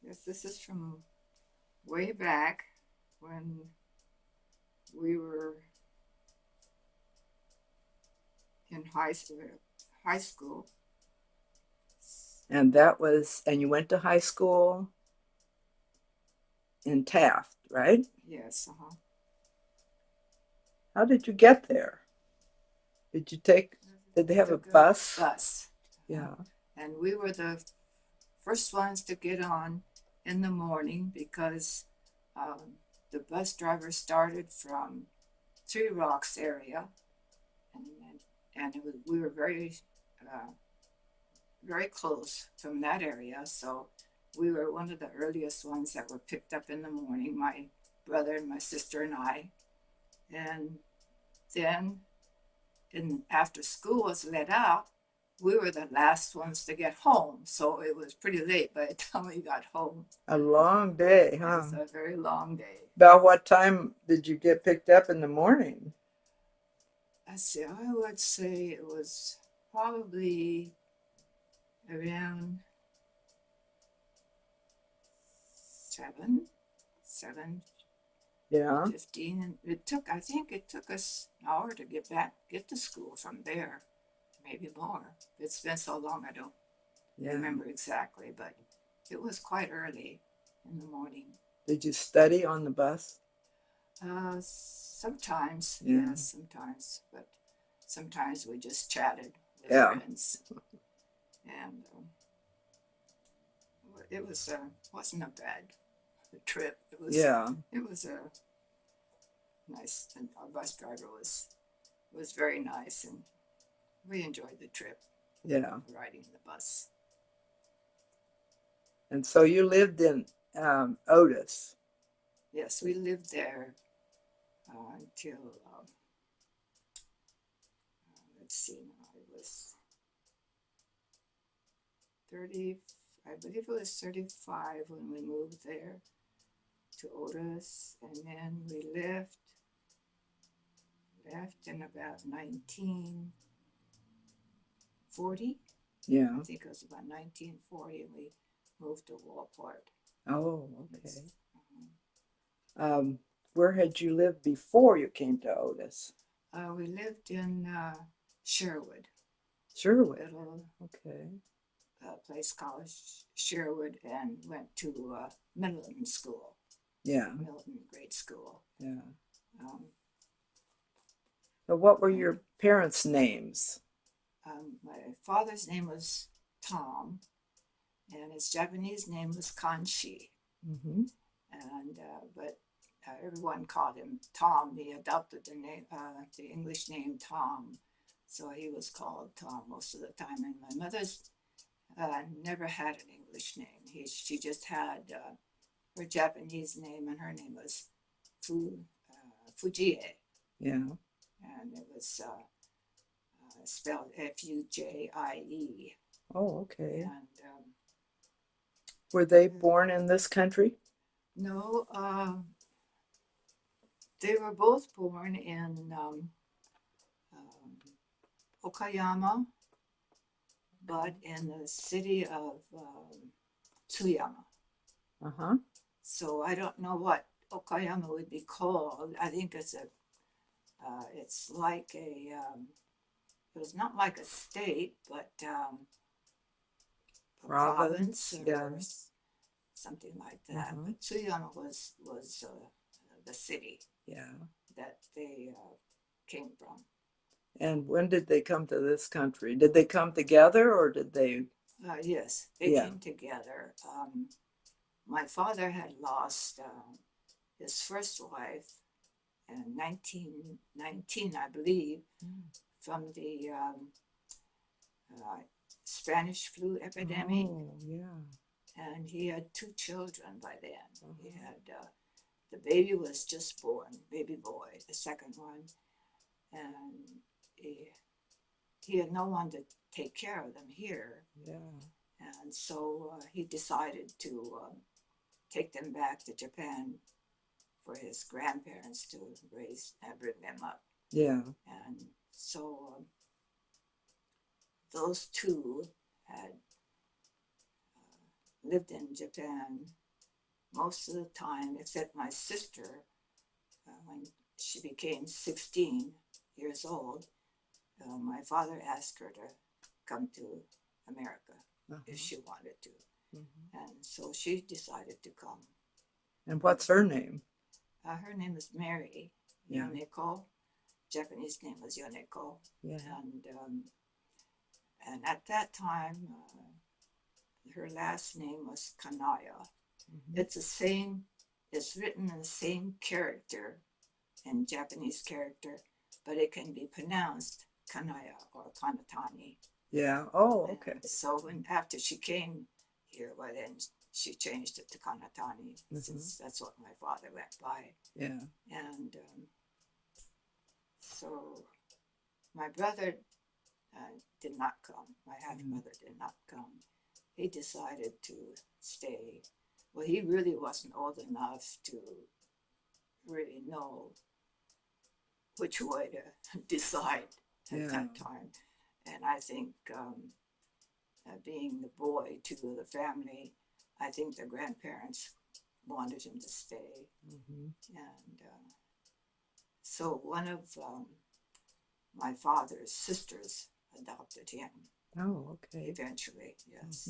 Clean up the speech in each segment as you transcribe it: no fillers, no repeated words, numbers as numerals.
Yes, this is from way back when we were in high school. And you went to high school in Taft, right? Yes, How did you get there? Did you take, did they we have a took a bus? bus, Yeah. and we were the first ones to get on in the morning because the bus driver started from Three Rocks area, and we were uh, very close from that area. So we were one of the earliest ones that were picked up in the morning, my brother and my sister and I. And then after school was let out, we were the last ones to get home. So it was pretty late by the time we got home. A long day, It huh? was a very long day. About what time did you get picked up in the morning? I would say it was probably around 7, Yeah. 15, and I think it took us an hour to get to school from there, maybe more. It's been so long, I don't Yeah. remember exactly, but it was quite early in the morning. Did you study on the bus? Sometimes, Yeah. yes, sometimes, but sometimes we just chatted with Yeah. friends, and it wasn't a bad trip. Yeah. It was a nice, and our bus driver was very nice, and we enjoyed the trip. Yeah. Riding the bus. And so you lived in Otis. Yes, we lived there until let's see, now it was 30. I believe it was 35 when we moved there to Otis, and then we left in about 1940. Yeah. I think it was about 1940, and we moved to Walport. Oh, okay. Um, Where had you lived before you came to Otis? we lived in Sherwood, Sherwood. little Okay. place called Sherwood, and went to Milton School. Yeah. Milton Grade School. Yeah. Um, So what were your parents' names? my father's name was Tom, and his Japanese name was Kanshi. Mm-hmm. And but everyone called him Tom. He adopted the English name Tom, so he was called Tom most of the time. And my mother's never had an English name. She just had her Japanese name, and her name was Fujie, Yeah. and it was spelled Fujie. Oh, okay. And Were they born in this country? no, they were both born in Okoyama, but in the city of Tsuyama. Uh-huh. So I don't know what Okoyama would be called. I think it's like it was not like a state, but a province or Yeah. something like that. Uh-huh. But Tsuyama was the city Yeah. that they came from. And when did they come to this country? Did they come together or did they? Yes, they Yeah. came together. My father had lost his first wife in 1919, I believe, from the uh, Spanish flu epidemic. Oh, yeah. And he had two children by then. He Uh-huh. had the baby was just born, baby boy, the second one, and he had no one to take care of them here. Yeah. And so he decided to take them back to Japan for his grandparents to bring them up. Yeah. And so those two had lived in Japan most of the time, except my sister, when she became 16 years old. My father asked her to come to America if she wanted to. And so she decided to come. And what's her name? Her name is Mary Yoneko. Japanese name was Yoneko. Yeah. And at that time, her last name was Kanaya. It's the same, it's written in the same character, in Japanese character, but it can be pronounced Kanaya or Kanatani. Yeah. Oh, okay. And so after she came here, well, then she changed it to Kanatani, since that's what my father went by. Yeah. And so my brother did not come. My half-brother did not come. He decided to stay. Well, he really wasn't old enough to really know which way to decide at that time. And I think being the boy to the family, I think the grandparents wanted him to stay. And so one of my father's sisters adopted him. Oh, okay. Eventually, yes.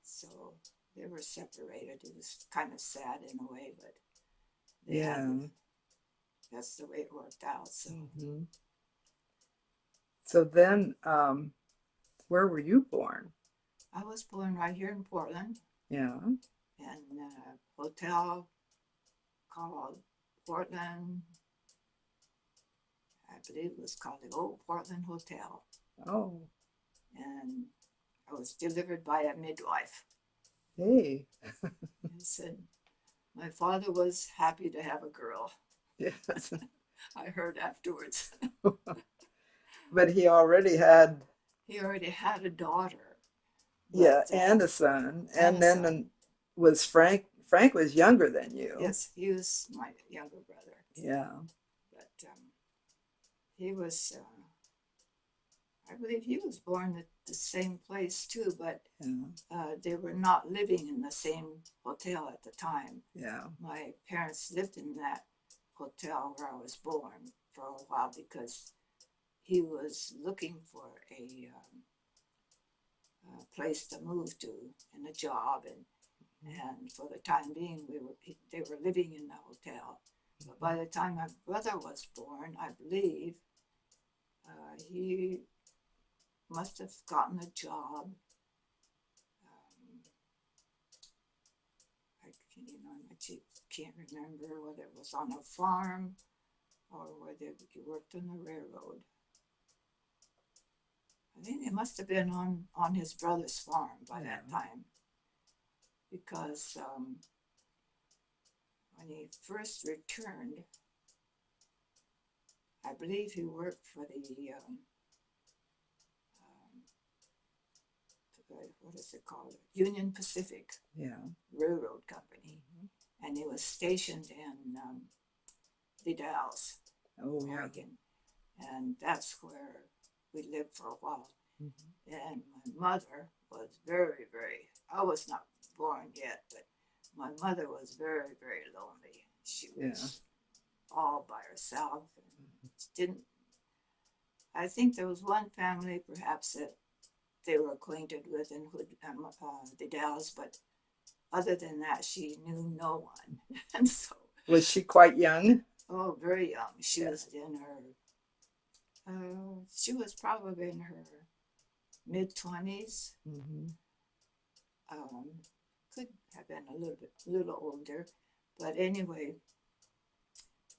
So they were separated. It was kind of sad in a way, but that's the way it worked out. So, so then, where were you born? I was born right here in Portland. Yeah. In a hotel called Portland. I believe it was called the Old Portland Hotel. Oh. And I was delivered by a midwife. Hey. He said, my father was happy to have a girl. Yes. I heard afterwards. But he already had a daughter. Yeah, and a son. And then was Frank was younger than you. Yes, he was my younger brother. Yeah. But he was, I believe he was born at the same place too, but they were not living in the same hotel at the time. Yeah. My parents lived in that hotel where I was born for a while because he was looking for a place to move to and a job, and for the time being they were living in the hotel. But by the time my brother was born, I believe he must have gotten a job. I can't remember whether it was on a farm or whether he worked on the railroad. I think it must have been on his brother's farm by that time, because when he first returned, I believe he worked for the what is it called? Union Pacific Railroad Company, and he was stationed in the Dalles, Oregon, and that's where we lived for a while. And my mother was very, very, I was not born yet, but my mother was very, very lonely. She was all by herself and didn't, I think there was one family perhaps that they were acquainted with in the Dalles, but other than that, she knew no one. And so. Was she quite young? Oh, very young. She was in her, she was probably in her mid-20s. Could have been a little older. But anyway,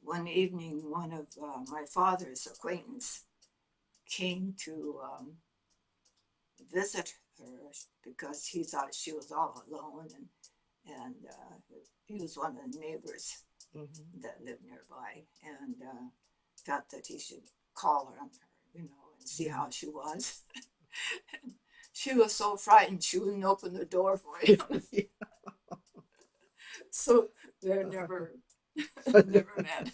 one evening, one of my father's acquaintance came to visit her because he thought she was all alone, and he was one of the neighbors that lived nearby, and thought that he should call her on her, and see how she was. And she was so frightened she wouldn't open the door for him. So they're never met.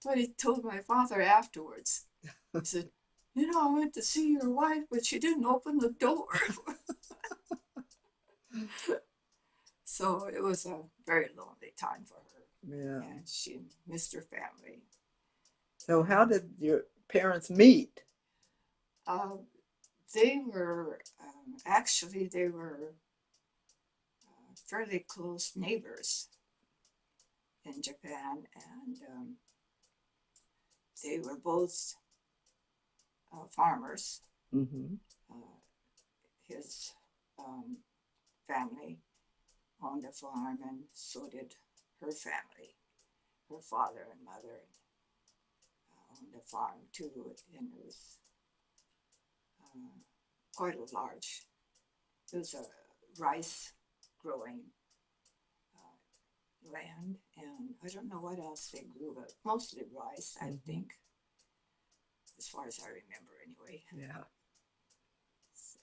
But he told my father afterwards. He said, I went to see your wife, but she didn't open the door. So it was a very lonely time for her, Yeah. and she missed her family. So how did your parents meet? Uh, they were actually they were fairly close neighbors in Japan, and they were both farmers. Mm-hmm. His family owned a farm, and so did her family. Her father and mother owned a farm too, and it was quite a large. It was a rice growing land, and I don't know what else they grew, but mostly rice, I think, as far as I remember anyway. Yeah. So,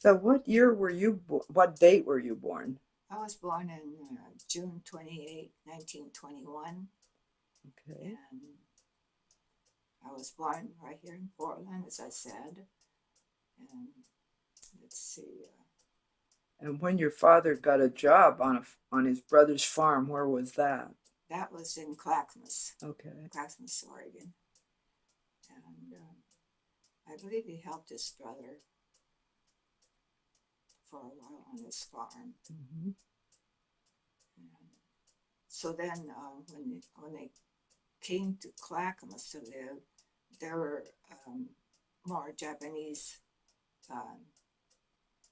So what year were you, what date were you born? I was born in June 28, 1921, Okay. and I was born right here in Portland, as I said, and let's see. And when your father got a job on his brother's farm, where was that? That was in Clackamas, Okay. Clackamas, Oregon, and I believe he helped his brother for a while on his farm. Mm-hmm. And so then, when they came to Clackamas to live, there were more Japanese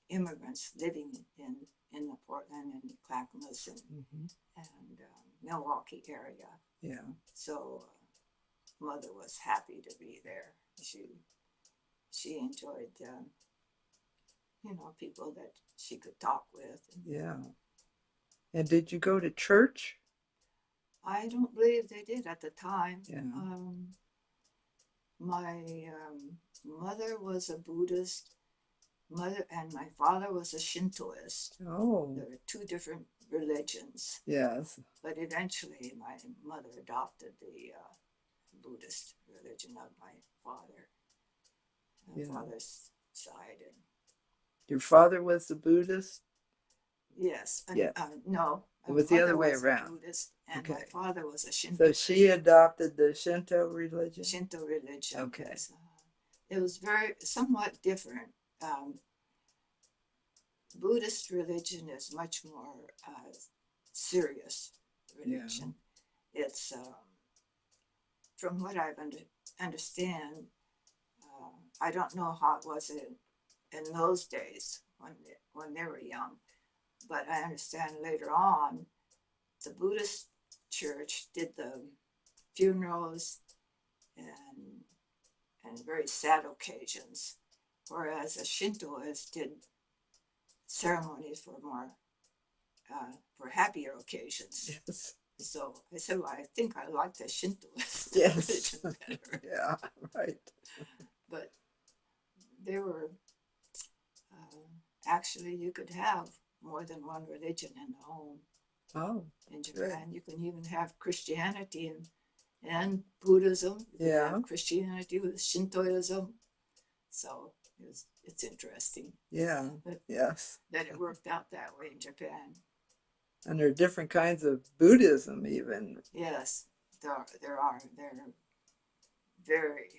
immigrants living in the Portland and Clackamas and Milwaukee area. Yeah. So mother was happy to be there. She enjoyed people that she could talk with. Yeah. And did you go to church? I don't believe they did at the time. Yeah. My mother was a Buddhist, and my father was a Shintoist. Oh. There were two different religions. Yes. But eventually, my mother adopted the Buddhist religion of my father's side. And your father was a Buddhist? Yes. Yeah. No. It was the other way was around. A Buddhist, and okay. my father was a Shinto. So she adopted the Shinto religion? Shinto religion. Okay. Yes. It was somewhat different. Buddhist religion is much more serious religion. Yeah. It's from what I understand. I don't know how it was in those days when they were young, but I understand later on the Buddhist church did the funerals and very sad occasions, whereas a Shintoist did ceremonies for happier occasions. Yes. So I said, well, I think I like the Shintoist yes. religion better. Yeah, right. But there were actually you could have more than one religion in the home. Oh, in Japan, good. You can even have Christianity and Buddhism. You yeah. have Christianity with Shintoism. So it's interesting. Yeah. Yes. That it worked out that way in Japan. And there are different kinds of Buddhism, even. Yes, there are. They're very,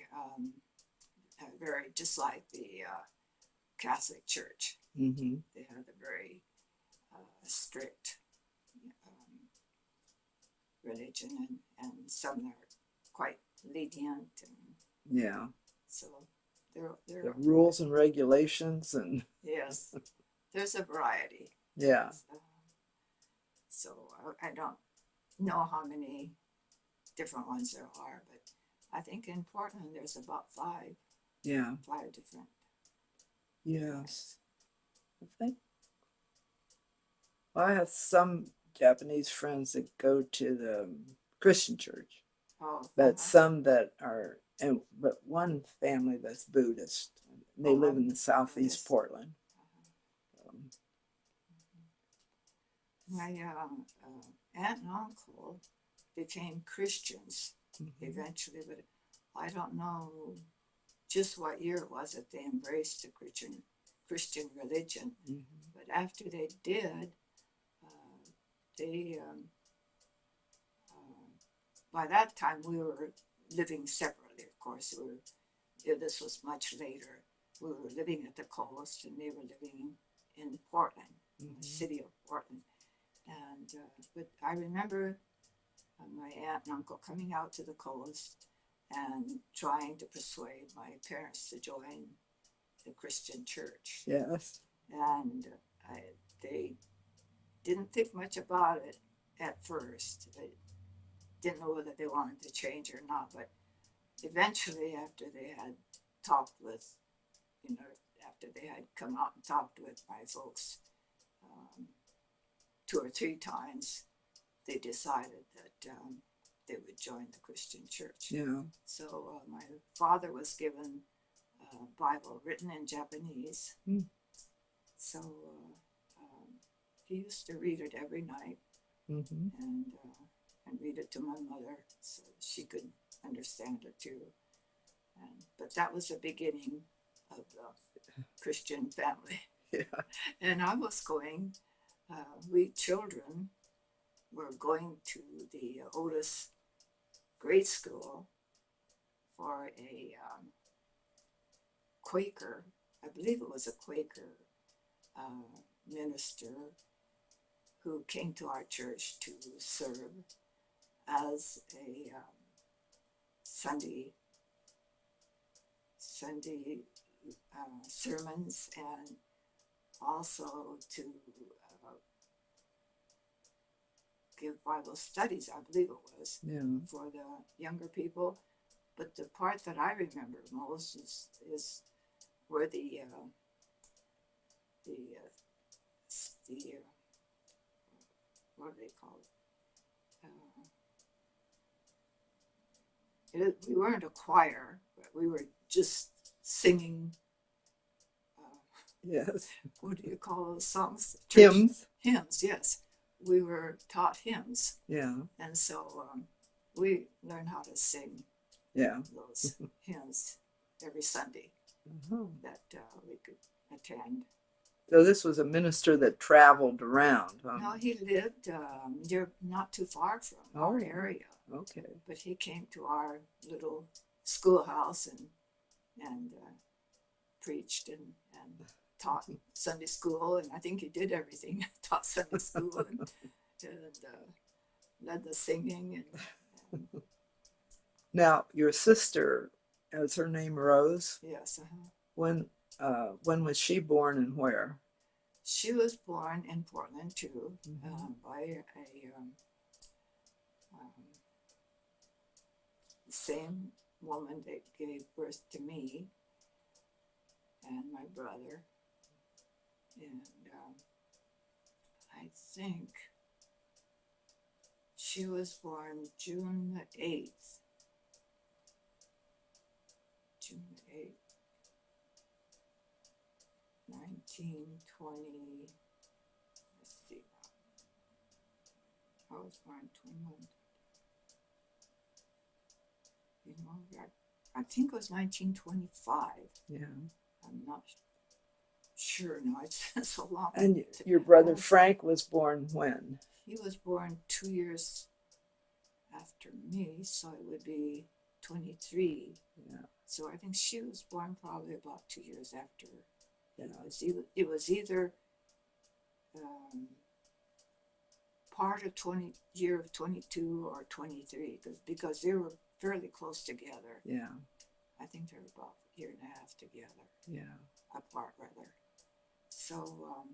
very just like the Catholic Church. Mm-hmm. They have a very strict religion, and some are quite lenient. And yeah. So there the rules and regulations and. Yes, there's a variety. Yeah. So I don't know how many different ones there are, but I think in Portland there's about 5. Yeah. 5 different. Yes. I think. Well, I have some Japanese friends that go to the Christian church. Oh. But some that are, but one family that's Buddhist. They live in the southeast Portland. My aunt and uncle became Christians eventually, but I don't know just what year it was that they embraced the Christian religion. But after they did, they, by that time, we were living separately, of course. This was much later. We were living at the coast, and they were living in Portland, the city of Portland. And but I remember my aunt and uncle coming out to the coast and trying to persuade my parents to join the Christian church. Yes. And they didn't think much about it at first. They didn't know whether they wanted to change or not. But eventually, after they had talked with, after they had come out and talked with my folks 2 or 3 times, they decided that they would join the Christian church. Yeah. So my father was given a Bible written in Japanese. So he used to read it every night and read it to my mother so she could understand it too. But that was the beginning of the Christian family. Yeah. And I was going, we children were going to the Otis grade school for a Quaker, I believe it was a Quaker minister who came to our church to serve as a Sunday sermons, and also to give Bible studies, I believe it was, for the younger people. But the part that I remember most is where the what do they call it? We weren't a choir, but we were just singing. Yes. What do you call those songs? Hymns. Hymns, yes. We were taught hymns. Yeah. And so we learned how to sing those hymns every Sunday that we could attend. So this was a minister that traveled around. No, he lived not too far from our area. Okay. But he came to our little schoolhouse and preached and taught Sunday school, and I think he did everything. Taught Sunday school and led the singing. And Now, your sister, is her name Rose? Yes. When was she born and where? She was born in Portland too, by a same woman that gave birth to me and my brother. And I think she was born June 8th. June 8th, 1920. Let's see. I was born 21. I think it was 1925. Yeah. I'm not sure now. It's been so long. And your brother Frank was born when? He was born 2 years after me, so it would be 23. Yeah. So I think she was born probably about 2 years after. Yeah. It was either part of year of 22 or 23, because they were fairly close together. Yeah. I think they were about a year and a half together. Yeah. Apart, rather. So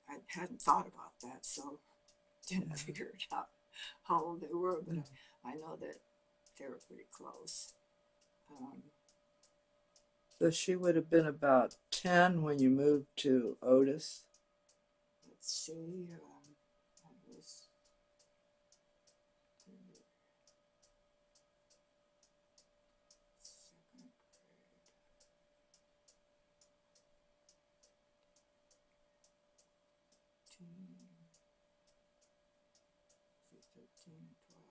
I hadn't thought about that, so didn't figure it out how old they were, but I know that they were pretty close. So she would have been about 10 when you moved to Otis? Let's see, I was second grade. 13, 12.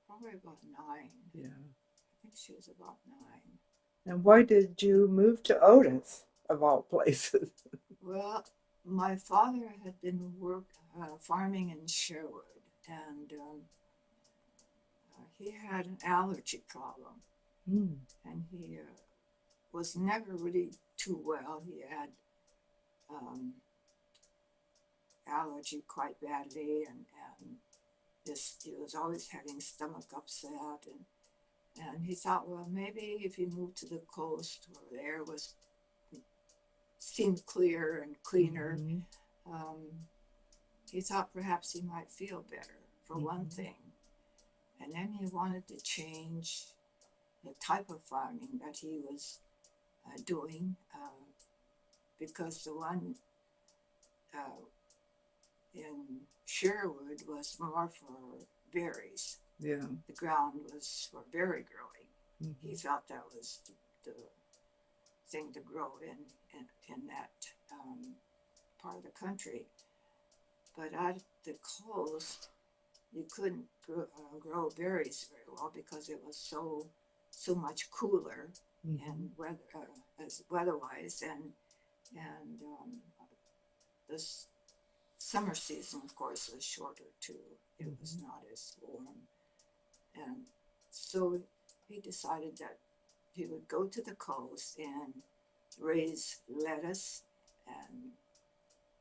Probably about 9. Yeah. I think she was about 9. And why did you move to Otis, of all places? Well, my father had been farming in Sherwood, and he had an allergy problem, Mm. and he was never really too well. He had allergy quite badly, and he was always having stomach upset, and he thought, well, maybe if he moved to the coast where the air seemed clear and cleaner, he thought perhaps he might feel better, for one thing. And then he wanted to change the type of farming that he was doing, because the one in Sherwood was more for berries. Yeah. The ground was for berry growing. Mm-hmm. He felt that was the thing to grow in that part of the country. But at the coast, you couldn't grow berries very well because it was so much cooler and weather-wise, and this summer season, of course, was shorter too. It was not as warm, and so he decided that he would go to the coast and raise lettuce and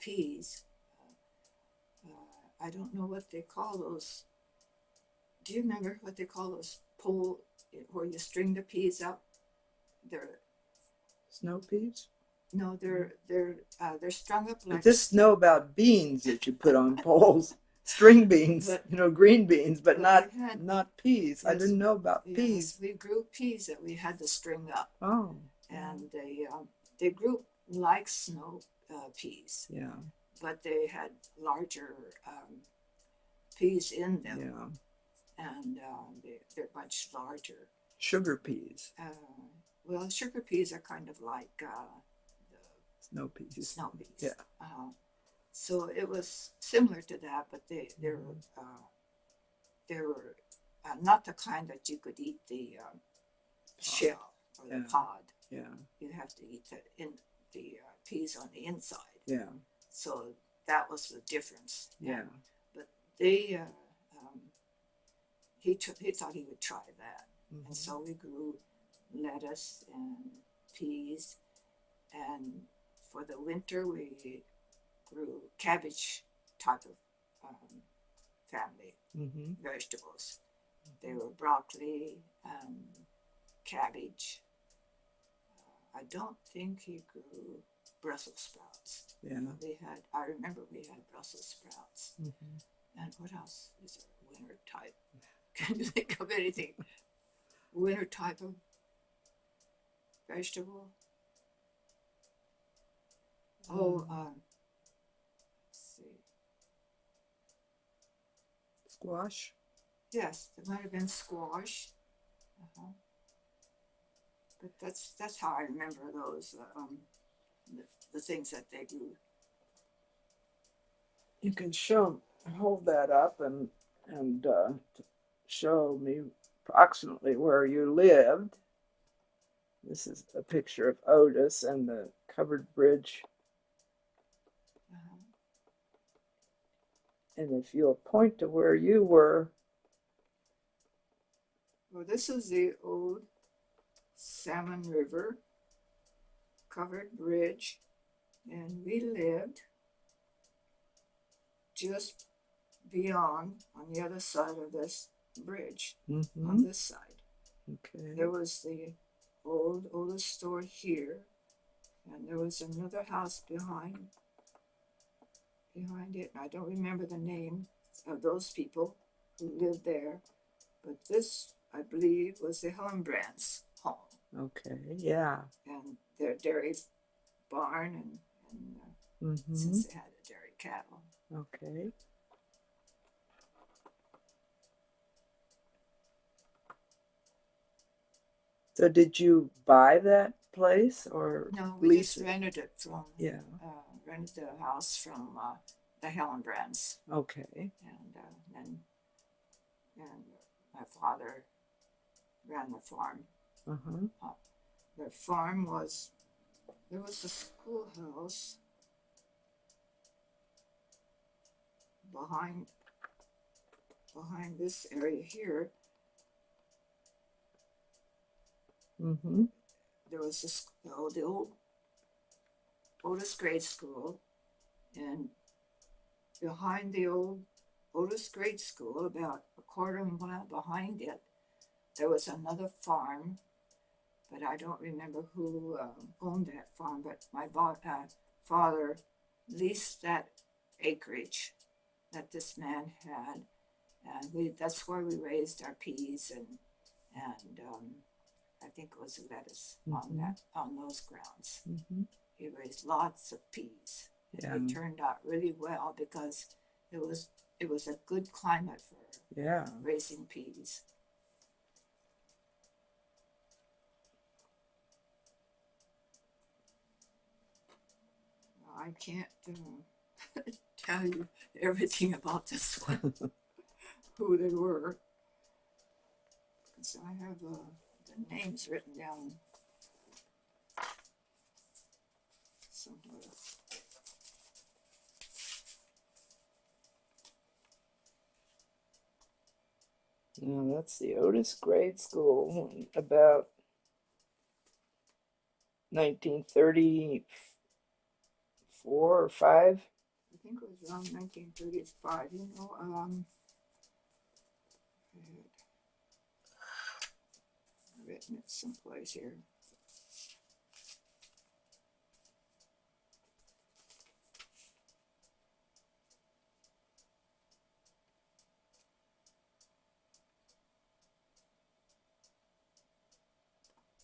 peas. I don't know what they call those. Do you remember what they call those pole where you string the peas up? They're Snow peas? no, they're strung up I like. just know about beans that you put on poles, string beans, green beans, but not peas. Yes, I didn't know about peas. Yes, we grew peas that we had to string up. Oh. And they grew like snow peas. Yeah. But they had larger peas in them. Yeah. And they're much larger. Sugar peas. Well, sugar peas are kind of like the snow peas. Snow peas. Yeah. So it was similar to that, but they were not the kind that you could eat the shell or the pod. Yeah. You have to eat the peas on the inside. Yeah. So that was the difference. Yeah. But they he thought he would try that, and so we grew lettuce and peas, and for the winter we grew cabbage type of family vegetables. They were broccoli and cabbage. I don't think he grew Brussels sprouts. Yeah. I remember we had Brussels sprouts. And what else is a winter type? Can you think of anything? Winter type of vegetable? Let's see. Squash? Yes, it might have been squash. But that's how I remember those, the things that they grew. You can hold that up and show me approximately where you lived. This is a picture of Otis and the covered bridge. And if you'll point to where you were. Well, this is the old Salmon River covered bridge, and we lived just beyond on the other side of this bridge, on this side. Okay. There was the oldest store here, and there was another house behind it. I don't remember the name of those people who lived there, but this, I believe, was the Hillenbrand's home. Okay, yeah. And their dairy barn, and since they had a dairy cattle. Okay. So did you buy that place or no? We lease just rented it from rented the house from the Hillenbrands. Okay. And my father ran the farm. The farm was, there was a schoolhouse behind this area here. Mm-hmm. There was this, the old Otis grade school, and behind the old Otis grade school, about a quarter of a mile behind it, there was another farm, but I don't remember who owned that farm, but my father leased that acreage that this man had, and that's where we raised our peas and I think it was lettuce on those grounds. Mm-hmm. He raised lots of peas. Yeah. It turned out really well because it was a good climate for raising peas. I can't tell you everything about this one, who they were, because I have the names written down somewhere. Now that's the Otis grade school, about 1934 or 5. I think it was around 1935. You know, I've written it someplace here.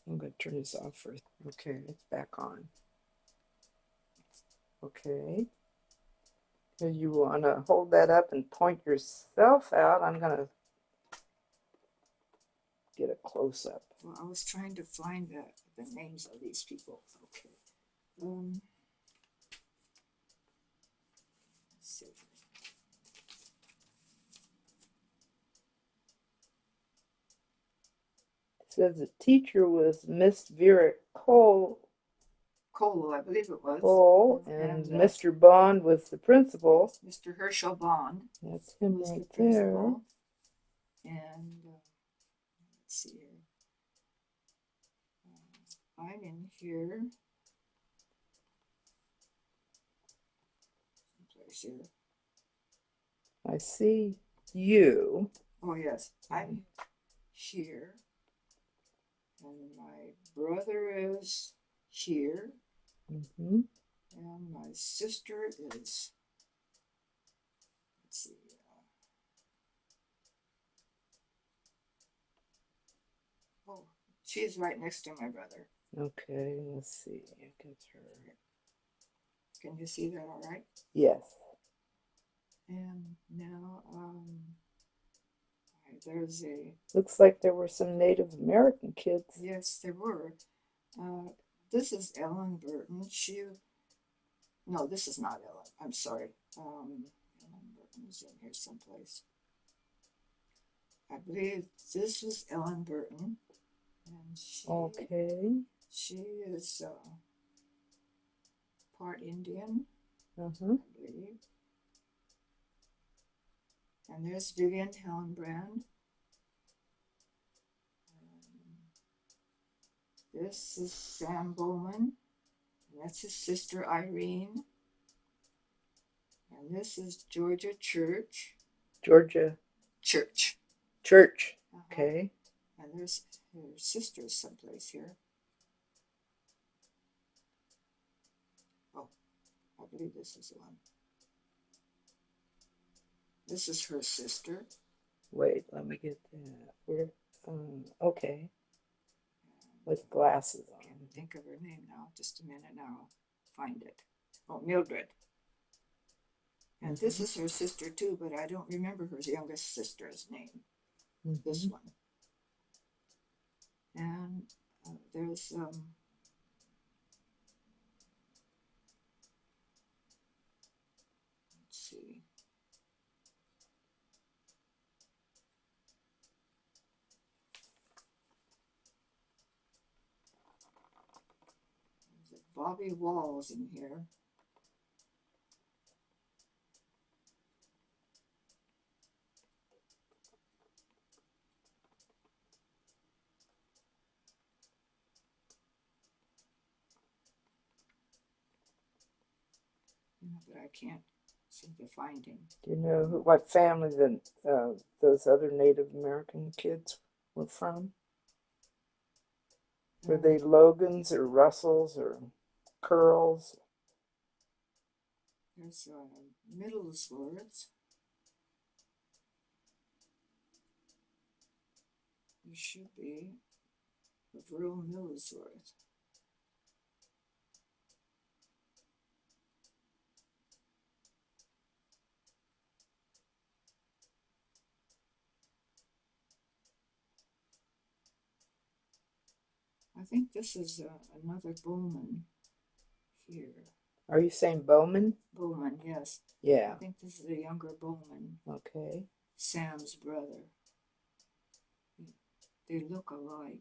I'm going to turn this off first. Okay, it's back on. Okay. So you want to hold that up and point yourself out. I'm going to get a close-up. Well, I was trying to find the names of these people. Okay. Let's see. It says the teacher was Miss Vera Cole, I believe it was. And Mr. Bond was the principal. Mr. Herschel Bond. That's him was right the principal. there. And let's see here. I'm in here. Someplace here. I see you. Oh yes, I'm here. And my brother is here. Mm-hmm. And my sister is, let's see. Oh, she's right next to my brother. Okay, let's see. I get her. Can you see that all right? Yes. And now, there's a... Looks like there were some Native American kids. Yes, there were. This is Ellen Burton. No, this is not Ellen. I'm sorry. Ellen Burton is in here someplace. I believe this was Ellen Burton. And she is part Indian, I believe. And there's Vivian Hellenbrand. This is Sam Bowman. And that's his sister Irene. And this is Georgia Church. Church. Okay. And there's her sisters someplace here. Oh, I believe this is the one. This is her sister. Wait, let me get that. Where? Okay. With glasses on. I can't think of her name now. Just a minute now. I'll find it. Oh, Mildred. And this is her sister too, but I don't remember her youngest sister's name. This one. And there's let's see. Bobby Walls in here. But I can't seem to find him. Do you know what family those other Native American kids were from? Were they Logans or Russells or Curls? There's Middlesworth. There should be of real Middlesworth. I think this is another Bowman here. Are you saying Bowman? Bowman, yes. Yeah. I think this is a younger Bowman. Okay. Sam's brother. They look alike.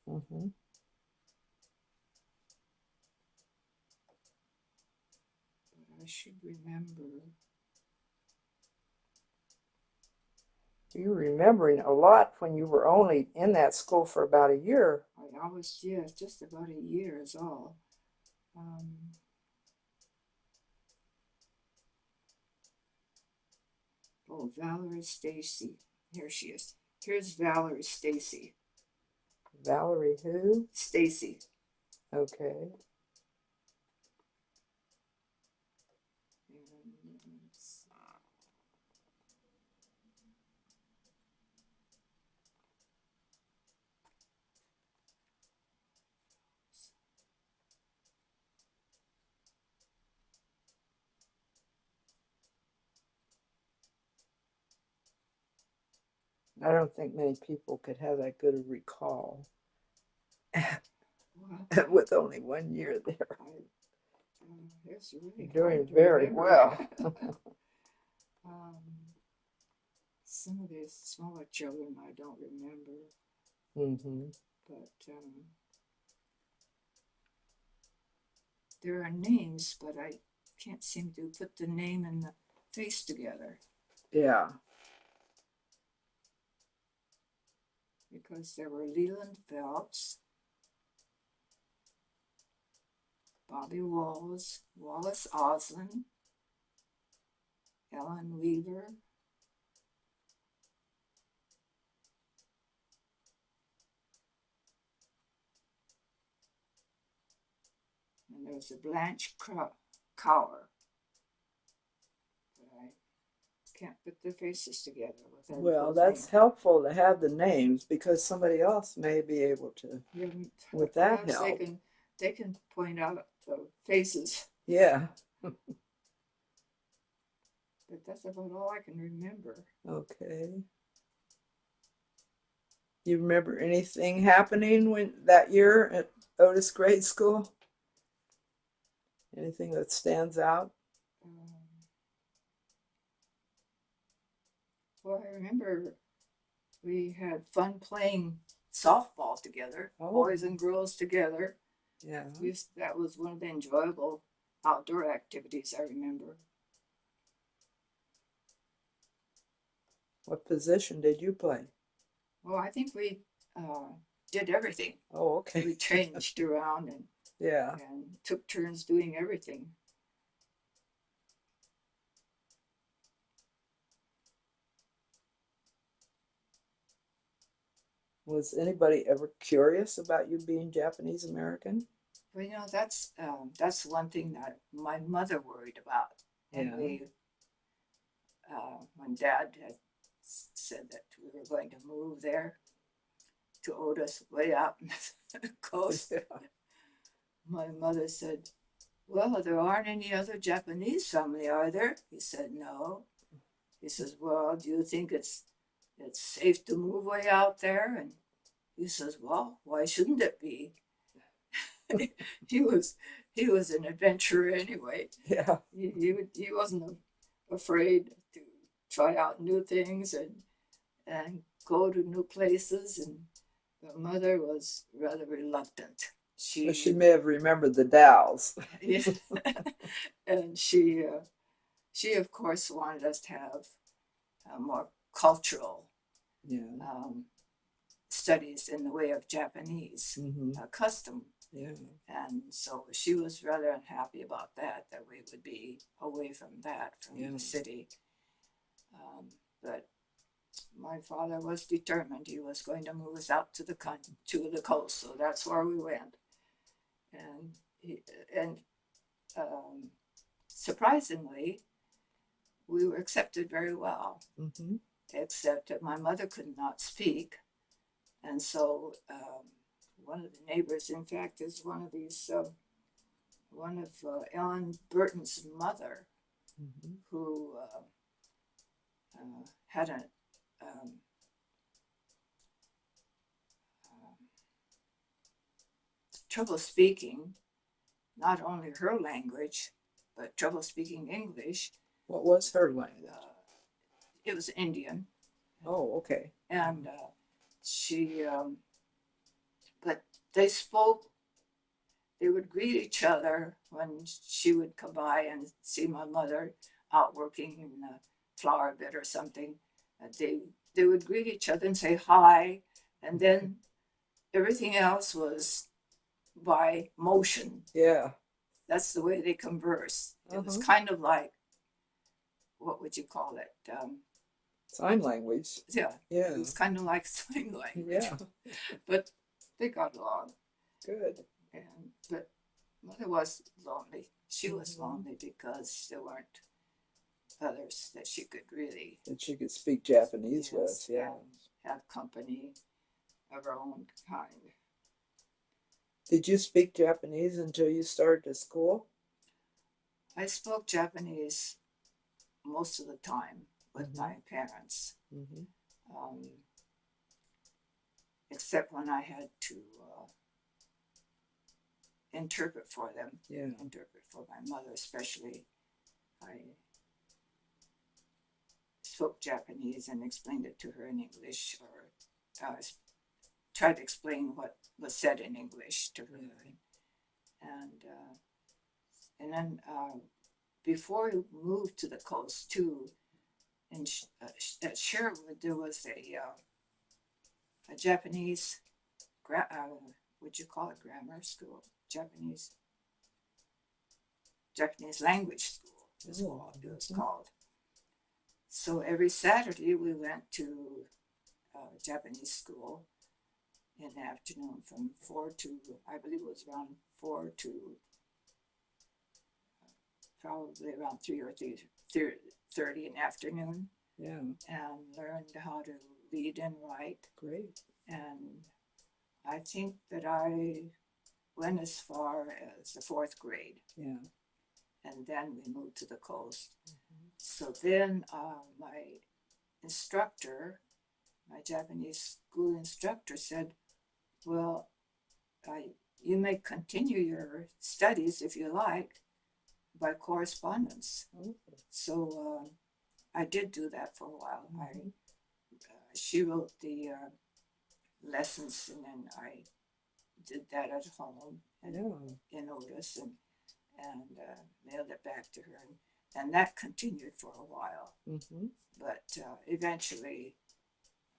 Mm-hmm. But I should remember. You're remembering a lot when you were only in that school for about a year. I was, yes, just about a year is all. Oh, Valerie Stacy. Here she is. Here's Valerie Stacy. Valerie who? Stacy. Okay. I don't think many people could have that good a recall with only 1 year there. Really You're doing very well. Some of these smaller children I don't remember. Mm-hmm. But there are names, but I can't seem to put the name and the face together. Yeah. Because there were Leland Phelps, Bobby Walls, Wallace Oslin, Ellen Weaver, and there was a Blanche Cower. Can't put the faces together with that. Well, that's helpful to have the names because somebody else may be able to, with that help. They can point out the faces. Yeah. But that's about all I can remember. Okay. You remember anything happening that year at Otis grade school? Anything that stands out? Well, I remember we had fun playing softball together, boys and girls together. Yeah. That was one of the enjoyable outdoor activities I remember. What position did you play? Well, I think we did everything. Oh, okay. We changed around and took turns doing everything. Was anybody ever curious about you being Japanese American? Well, you know, that's one thing that my mother worried about. And when Dad had said that we were going to move there to Otis, way out in the coast, my mother said, "Well, there aren't any other Japanese family, are there?" He said, "No." He says, "Well, do you think it's safe to move way out there?" And he says, "Well, why shouldn't it be?" he was an adventurer anyway. Yeah. He wasn't afraid to try out new things and go to new places. And my mother was rather reluctant. She may have remembered the Dows. Yeah. And she of course wanted us to have more cultural studies in the way of Japanese custom. Yeah. And so she was rather unhappy about that we would be away from that, from the city. But my father was determined. He was going to move us out to the coast, so that's where we went. And surprisingly, we were accepted very well, except that my mother could not speak. And so one of the neighbors, in fact, is one of Ellen Burton's mother, who had trouble speaking not only her language, but trouble speaking English. What was her language? It was Indian. Oh, okay. And she, but they would greet each other when she would come by and see my mother out working in a flower bed or something. They would greet each other and say hi, and then everything else was by motion. Yeah. That's the way they converse. It was kind of like, what would you call it? Sign language. Yeah. Yeah. It was kind of like sign language. Yeah. But they got along. Good. But mother was lonely. She was lonely because there weren't others that she could really. That she could speak Japanese with. Yeah. Have company of her own kind. Did you speak Japanese until you started school? I spoke Japanese most of the time with my parents, except when I had to interpret for them. Interpret for my mother, especially. I spoke Japanese and explained it to her in English, or tried to explain what was said in English to her. And then before we moved to the coast too, at Sherwood there was a Japanese, would you call it grammar school? Japanese language school is what it was called. So every Saturday we went to Japanese school in the afternoon from 4 to, I believe it was around 4 to probably around 3 or 3:30 in the afternoon. Yeah. And learned how to read and write. Great. And I think that I went as far as the 4th grade. Yeah. And then we moved to the coast. So then my instructor, my Japanese school instructor, said, well, you may continue your studies if you like by correspondence. So I did do that for a while. She wrote the lessons, and then I did that at home in Otis, and mailed it back to her, and that continued for a while. But eventually,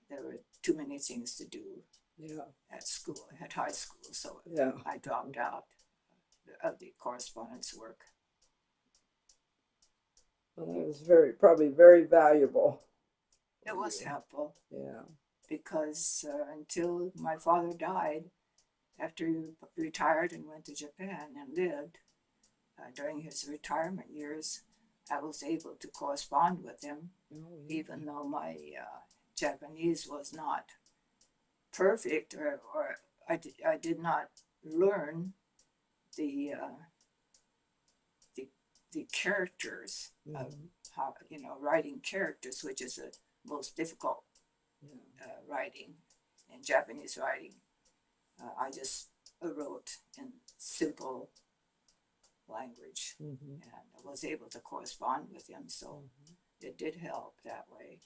there were too many things to do at school, at high school, so I dropped out of the correspondence work. Well, that was probably very valuable. It was helpful. Yeah. Because until my father died, after he retired and went to Japan and lived, during his retirement years, I was able to correspond with him, even though my Japanese was not perfect, or I did not learn the characters of how, writing characters, which is the most difficult writing in Japanese writing. I just wrote in simple language, and I was able to correspond with him, so it did help that way.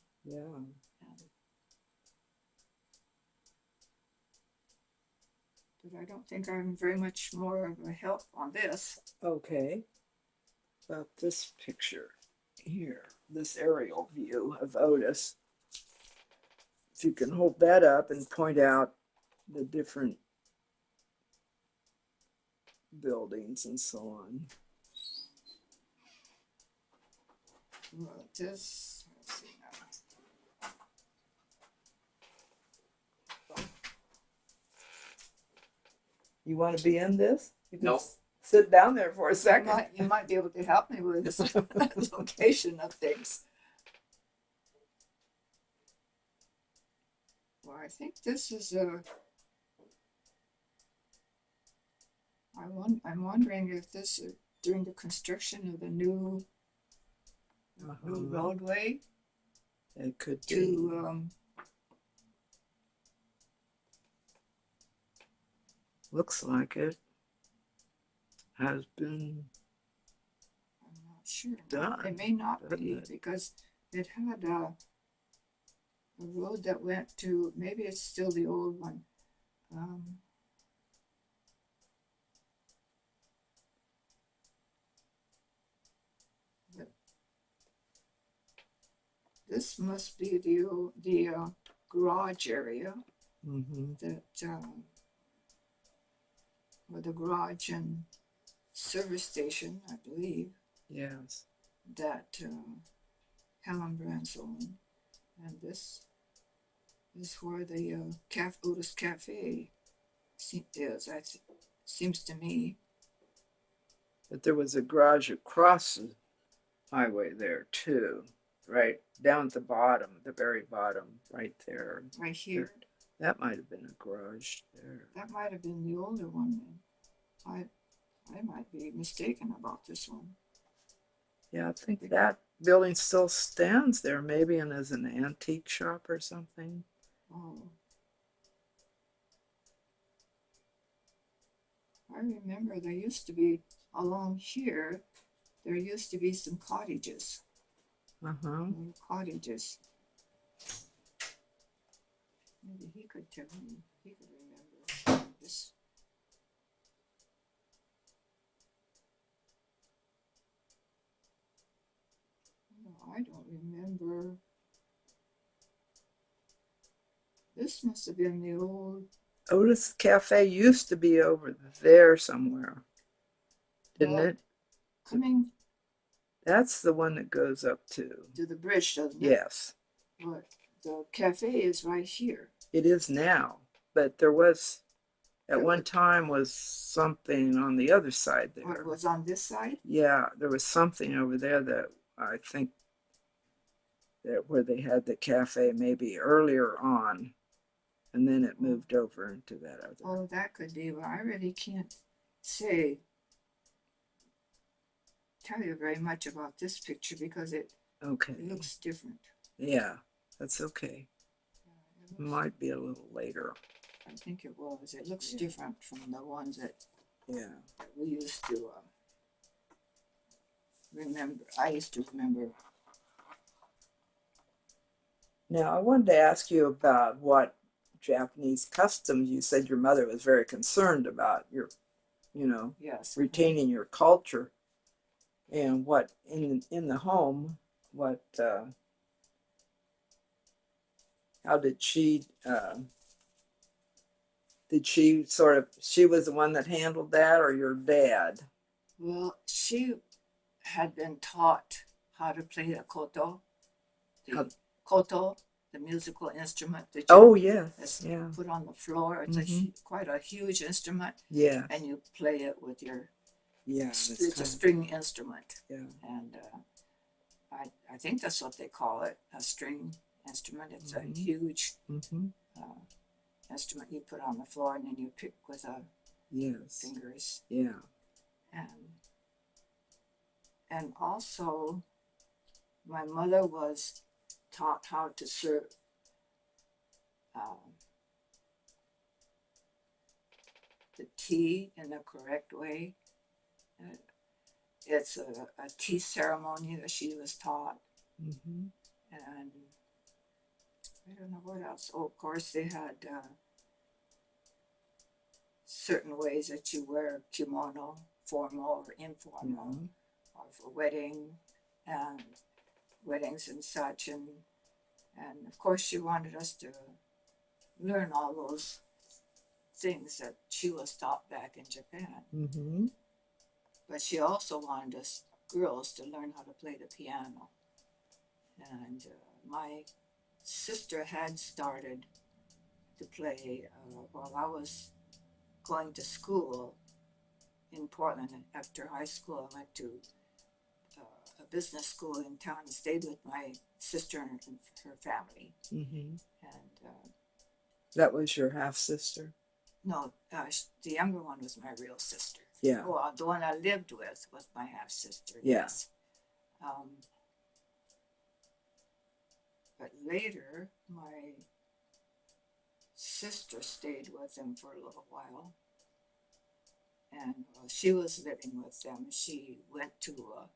but I don't think I'm very much more of a help on this. Okay. About this picture here, this aerial view of Otis. If you can hold that up and point out the different buildings and so on. Well, this, let's see now. You want to be in this? You can Nope. sit down there for a second. You might be able to help me with this location of things. Well, I think this is a. I'm wondering if this is during the construction of the new roadway It could be. to Looks like it has been I'm not sure. done. It may not doesn't be it? because it had a road that went to, maybe it's still the old one. But this must be the garage area Mm-hmm. that or the garage and service station, I believe, Yes. that Helen Brand's own. And this is where the Otis Cafe is. That seems to me. But there was a garage across the highway there too, right down at the bottom, the very bottom, right there. Right here. That might have been a garage there. That might have been the older one then. I might be mistaken about this one. Yeah, I think that building still stands there, maybe, and as an antique shop or something. Oh. I remember there used to be, along here, there used to be some cottages. Uh-huh. Cottages. Maybe he could tell me, he could remember this. No, I don't remember. This must have been the old. Otis Cafe used to be over there somewhere, didn't Well, it? Coming That's the one that goes up to. to the bridge, doesn't it? Yes, But the cafe is right here. it is now. But there was, at one time, was something on the other side there. What was on this side? Yeah, there was something over there that I think that where they had the cafe maybe earlier on, and then it moved over into that other. Oh, that could be. Well, I really can't tell you very much about this picture because it Okay. looks different. Yeah, that's okay. It looks- Might be a little later. I think it was. It looks Yeah. different from the ones that Yeah. we used to remember. I used to remember. Now, I wanted to ask you about what Japanese customs. You said your mother was very concerned about your, Yes. retaining your culture, and what in the home, what how did she she was the one that handled that, or your dad? Well, she had been taught how to play the koto. How- The koto, the musical instrument that you Oh yes, that's yeah, put on the floor. It's quite a huge instrument, yeah, and you play it with your. yeah. It's a string instrument, Yeah. and I think that's what they call it, a string instrument. It's a huge Mm-hmm. instrument you put on the floor, and then you pick with Yes. fingers, Yeah. and also my mother was taught how to serve the tea in the correct way. It's a tea ceremony that she was taught, Mm-hmm. and I don't know what else. Oh, of course they had certain ways that you wear kimono, formal or informal, or for and weddings and such, and of course she wanted us to learn all those things that she was taught back in Japan. Mm-hmm. But she also wanted us girls to learn how to play the piano. And my sister had started to play while I was going to school in Portland. After high school, I went to a business school in town and stayed with my sister and her family. Mm-hmm. And that was your half sister? No, the younger one was my real sister. Yeah. Well, the one I lived with was my half sister. Yeah. Yes. But later, my sister stayed with them for a little while, and she was living with them. She went to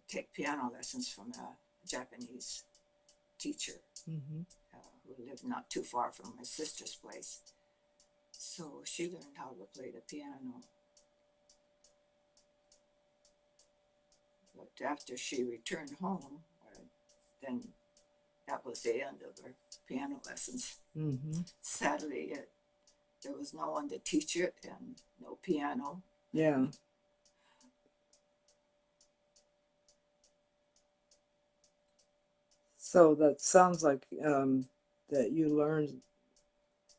take piano lessons from a Japanese teacher who lived not too far from my sister's place. So she learned how to play the piano. But after she returned home, then that was the end of her piano lessons. Mm-hmm. Sadly, there was no one to teach it and no piano. Yeah. So that sounds like that you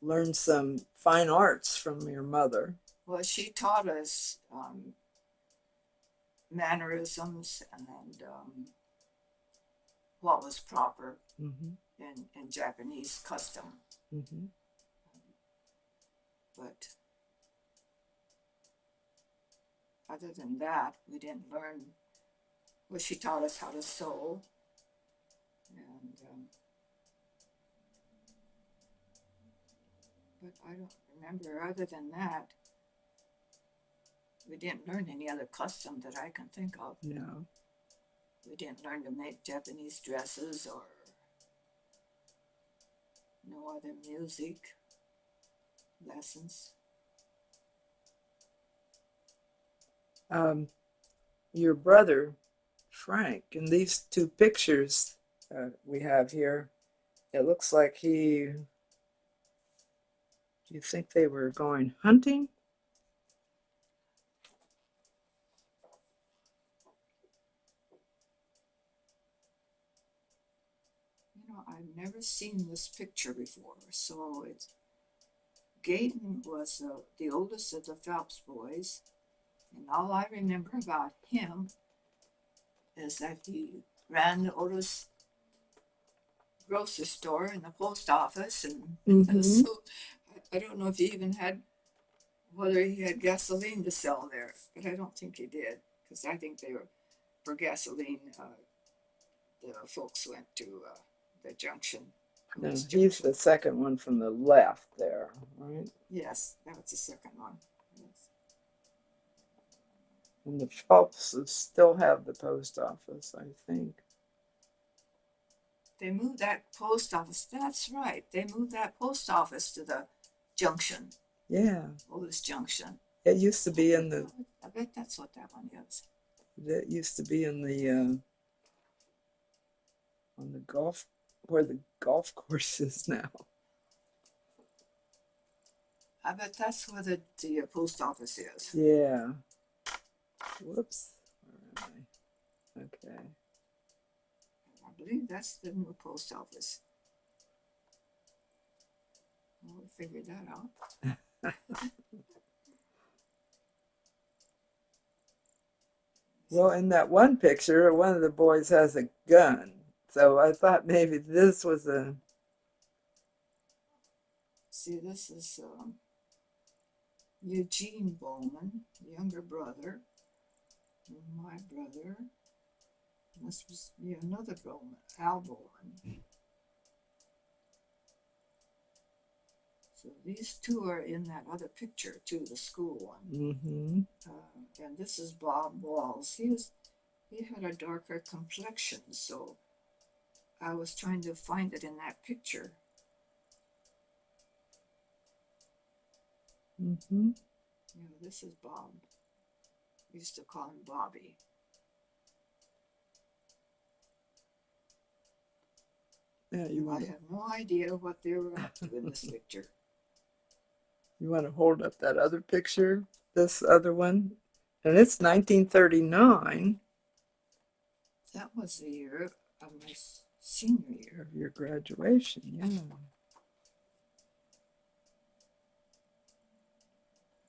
learned some fine arts from your mother. Well, she taught us mannerisms and what was proper in Japanese custom. Mm-hmm. But other than that, we didn't learn. Well, she taught us how to sew, and but I don't remember. Other than that, we didn't learn any other custom that I can think of. No. We didn't learn to make Japanese dresses or no other music lessons. Your brother, Frank, in these two pictures we have here, it looks like do you think they were going hunting? I've never seen this picture before, so Gaten was the oldest of the Phelps boys, and all I remember about him is that he ran the Otis grocery store and the post office, and so I don't know if he even whether he had gasoline to sell there, but I don't think he did, because I think they were, for gasoline, the folks went to the junction. No, he's the second one from the left there, right? Yes, that was the second one. Yes. And the Phelpses still have the post office, I think. They moved that post office. That's right. They moved that post office to the junction. Yeah. Otis Junction. It used to be in the. I bet that's what that one is. It used to be in the on the golf, where the golf course is now. I bet that's where the post office is. Yeah. Whoops. Where am I? Okay. I believe that's the new post office. We'll figure that out. Well, in that one picture, one of the boys has a gun. So I thought maybe this was a. See, this is Eugene Bowman, younger brother, and my brother. This must be another Bowman, Al Bowman. So these two are in that other picture too, the school one. Mm-hmm. And this is Bob Walls. He had a darker complexion, so I was trying to find it in that picture. Mm-hmm. Yeah, this is Bob. We used to call him Bobby. Yeah, I have no idea what they were up to in this picture. you want to hold up that other picture, this other one, and it's 1939 That was the year of my senior year. of your graduation. Yeah.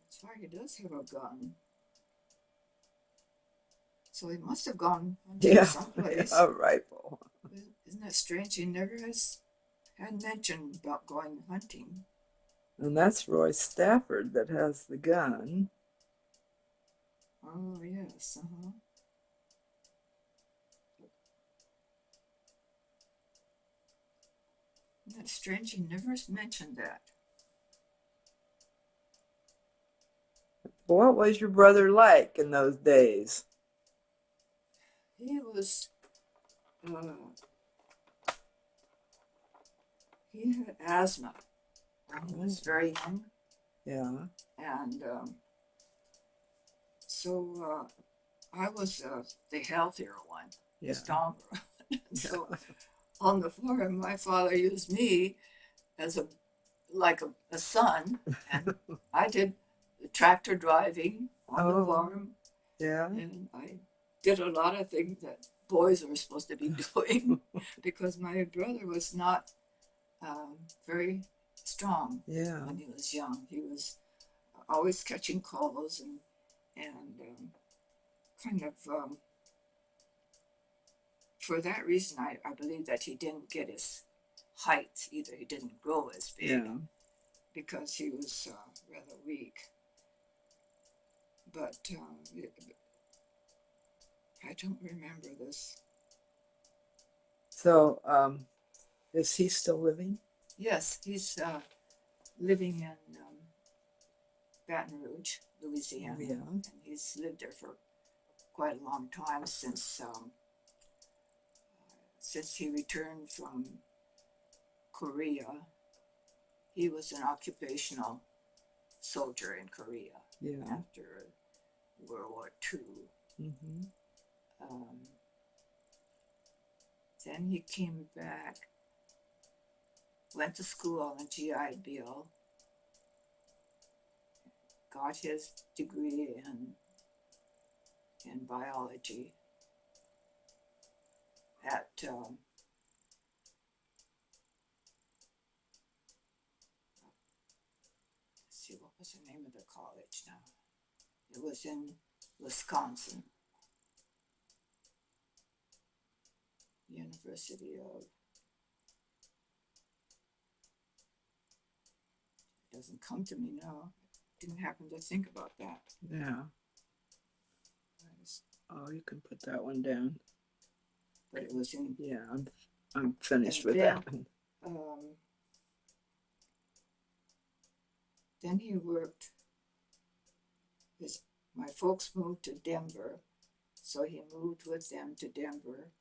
That's right, he does have a gun. So he must have gone hunting someplace. A rifle. Isn't that strange? He never had mentioned about going hunting. And that's Roy Stafford that has the gun. Oh, yes, uh-huh. Isn't that strange? He never mentioned that. What was your brother like in those days? He was, he had asthma when he was very young. Yeah. And so I was the healthier one, the stronger one. So on the farm, my father used me as a son, and I did the tractor driving on the farm. Yeah. And I did a lot of things that boys were supposed to be doing because my brother was not very strong when he was young. He was always catching colds and kind of for that reason I believe that he didn't get his height either. He didn't grow as big because he was rather weak. But I don't remember this. So, is he still living? Yes, he's living in Baton Rouge, Louisiana, and he's lived there for quite a long time since he returned from Korea. He was an occupational soldier in Korea after World War II. Mm-hmm. Then he came back, went to school on a GI Bill, got his degree in biology at let's see, what was the name of the college now? It was in Wisconsin. University of, it doesn't come to me now. Didn't happen to think about that. Yeah. Oh, you can put that one down. But it was in. Yeah, I'm finished with that one. Then he worked. My folks moved to Denver, so he moved with them to Denver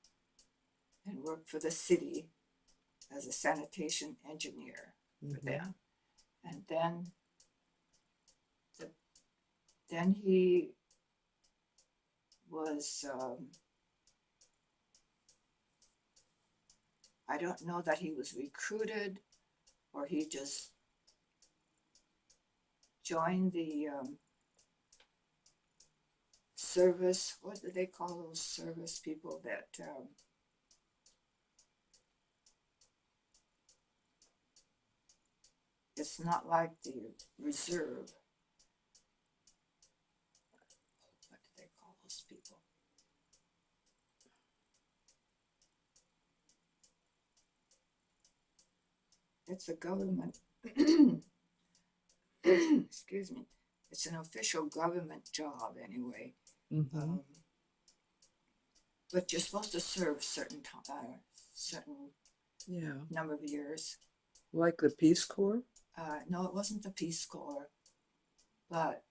and worked for the city as a sanitation engineer for them. And then he was, I don't know that he was recruited or he just joined the service. What do they call those service people that it's not like the reserve. What do they call those people? It's a government, excuse me, it's an official government job anyway. But you're supposed to serve certain number of years. Like the Peace Corps? No, it wasn't the Peace Corps. But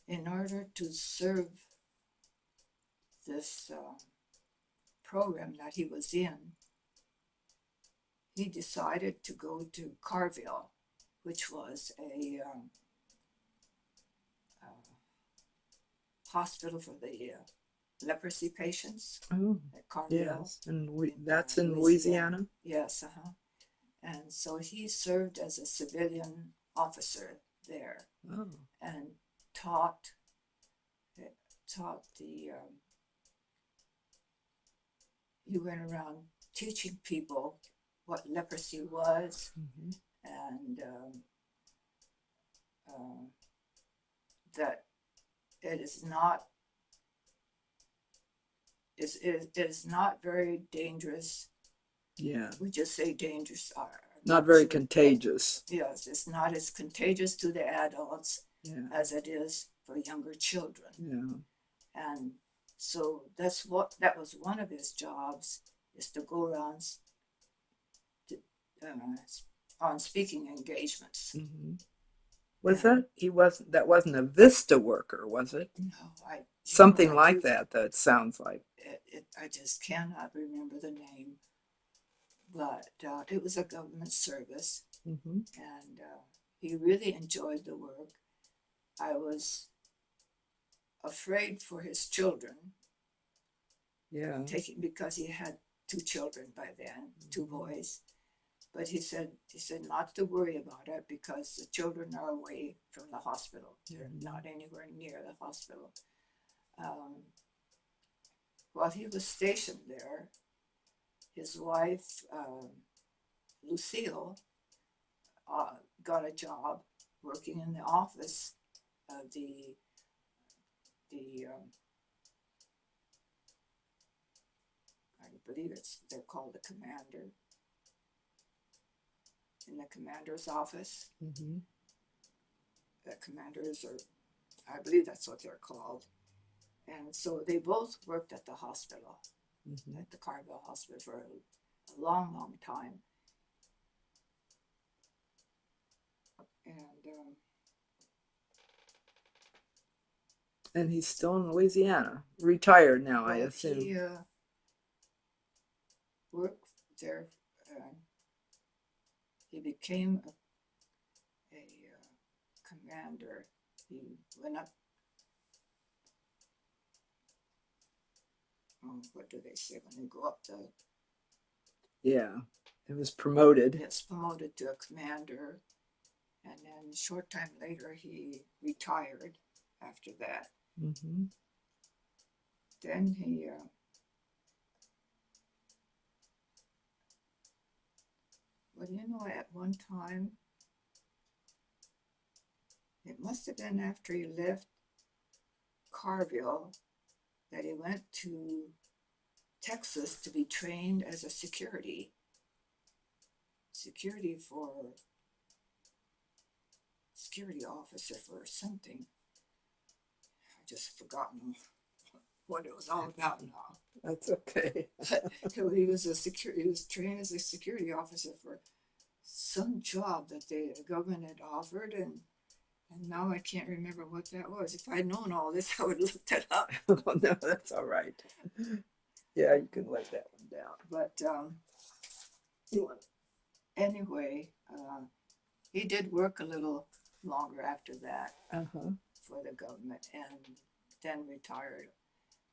in order to serve this program that he was in, he decided to go to Carville which was a hospital for the leprosy patients Oh, at Carmel. yes. And in that's in Louisiana? Yes, and so he served as a civilian officer there Oh, and taught the he went around teaching people what leprosy was mhm. and that it is not it is not very dangerous. Yeah. We just say dangerous. Not very sure. contagious. Yes, it's not as contagious to the adults Yeah. as it is for younger children. Yeah. And so that was one of his jobs, is to go around on speaking engagements. Mm-hmm. That wasn't a Vista worker, was it? No, Something like that, that sounds like. I just cannot remember the name, but it was a government service, Mm-hmm. and he really enjoyed the work. I was afraid for his children, Yeah. because he had 2 children by then, 2 boys. But he said not to worry about it because the children are away from the hospital. They're not anywhere near the hospital. While he was stationed there, his wife, Lucille, got a job working in the office of the I believe they're called the commander, in the commander's office. Mm-hmm. The commanders I believe that's what they're called. And so they both worked at the hospital, Mm-hmm. at the Carville Hospital, for a long, long time. And he's still in Louisiana, retired now, I assume. He worked there. He became a commander. He went up. What do they say when you go up the? Yeah, it was promoted. Yes, promoted to a commander, and then a short time later he retired. After that, Mm-hmm. then he at one time, it must have been after he left Carville, that he went to Texas to be trained as a security officer for something. I've just forgotten what it was all about now. That's okay. He was trained as a security officer for some job that the government had offered, and now I can't remember what that was. If I'd known all this, I would have looked it up. Oh, no, that's all right. Yeah, you can let that one down. But anyway, he did work a little longer after that for the government, and then retired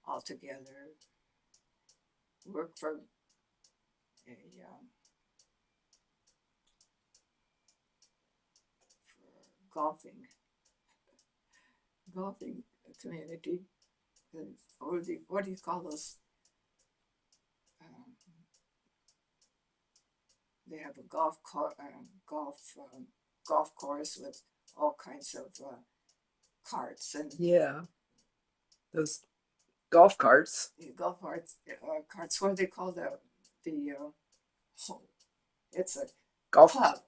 altogether. Worked for golfing community, or what do you call those? They have a golf course with all kinds of carts and Yeah, those golf carts. Golf carts. What do they call it's a golf club.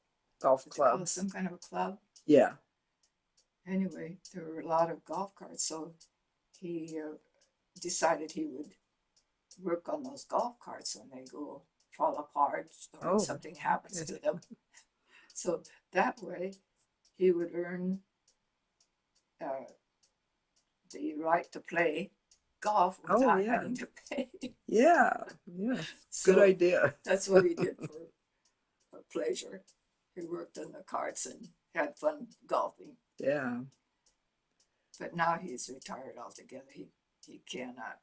Golf club. Call it some kind of a club. Yeah. Anyway, there were a lot of golf carts, so he decided he would work on those golf carts when they fall apart or something happens to them. So that way, he would earn the right to play golf without having to pay. Yeah. So good idea. That's what he did for pleasure. He worked on the carts and had fun golfing. Yeah. But now he's retired altogether. He cannot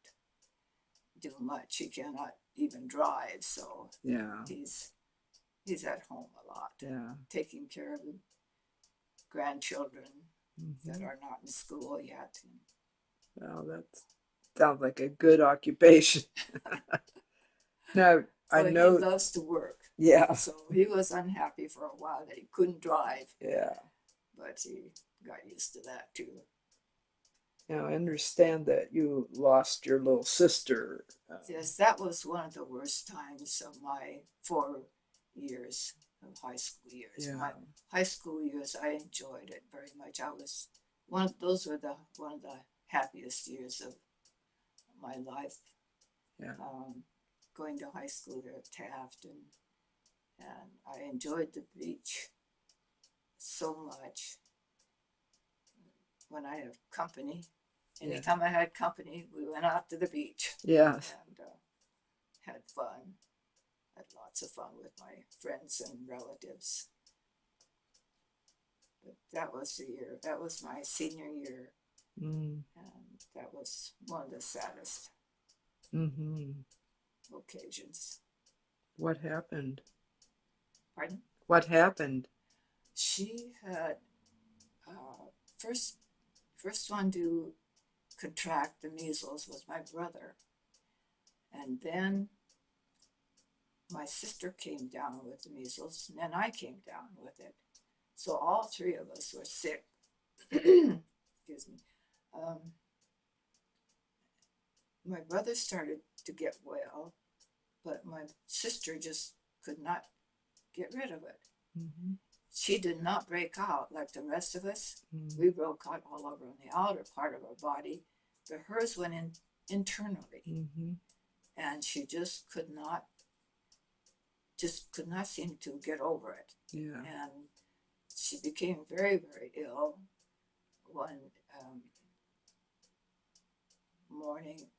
do much. He cannot even drive. So Yeah. he's at home a lot, Yeah. taking care of the grandchildren that Mhm. are not in school yet. Well, that sounds like a good occupation. Now, I So he know, loves to work. yeah, So he was unhappy for a while that he couldn't drive, yeah. but he got used to that too. Now, I understand that you lost your little sister. Yes, that was one of the worst times of my 4 years of high school years. Yeah. My high school years, I enjoyed it very much. I was those were one of the happiest years of my life. Yeah. Going to high school there at Taft, and I enjoyed the beach so much. When I have company, anytime I had company, we went out to the beach. Yeah. And had fun. Had lots of fun with my friends and relatives. But that was the year. That was my senior year, Mm. and that was one of the saddest Mm-hmm. occasions. What happened? Pardon? What happened? She had first one to contract the measles was my brother, and then my sister came down with the measles, and then I came down with it. So all three of us were sick. Excuse me. My brother started to get well, but my sister just could not get rid of it. Mm-hmm. She did not break out like the rest of us. Mm-hmm. We broke out all over on the outer part of our body, but hers went in internally. Mm-hmm. And she just could not seem to get over it. Yeah. And she became very, very ill. One morning,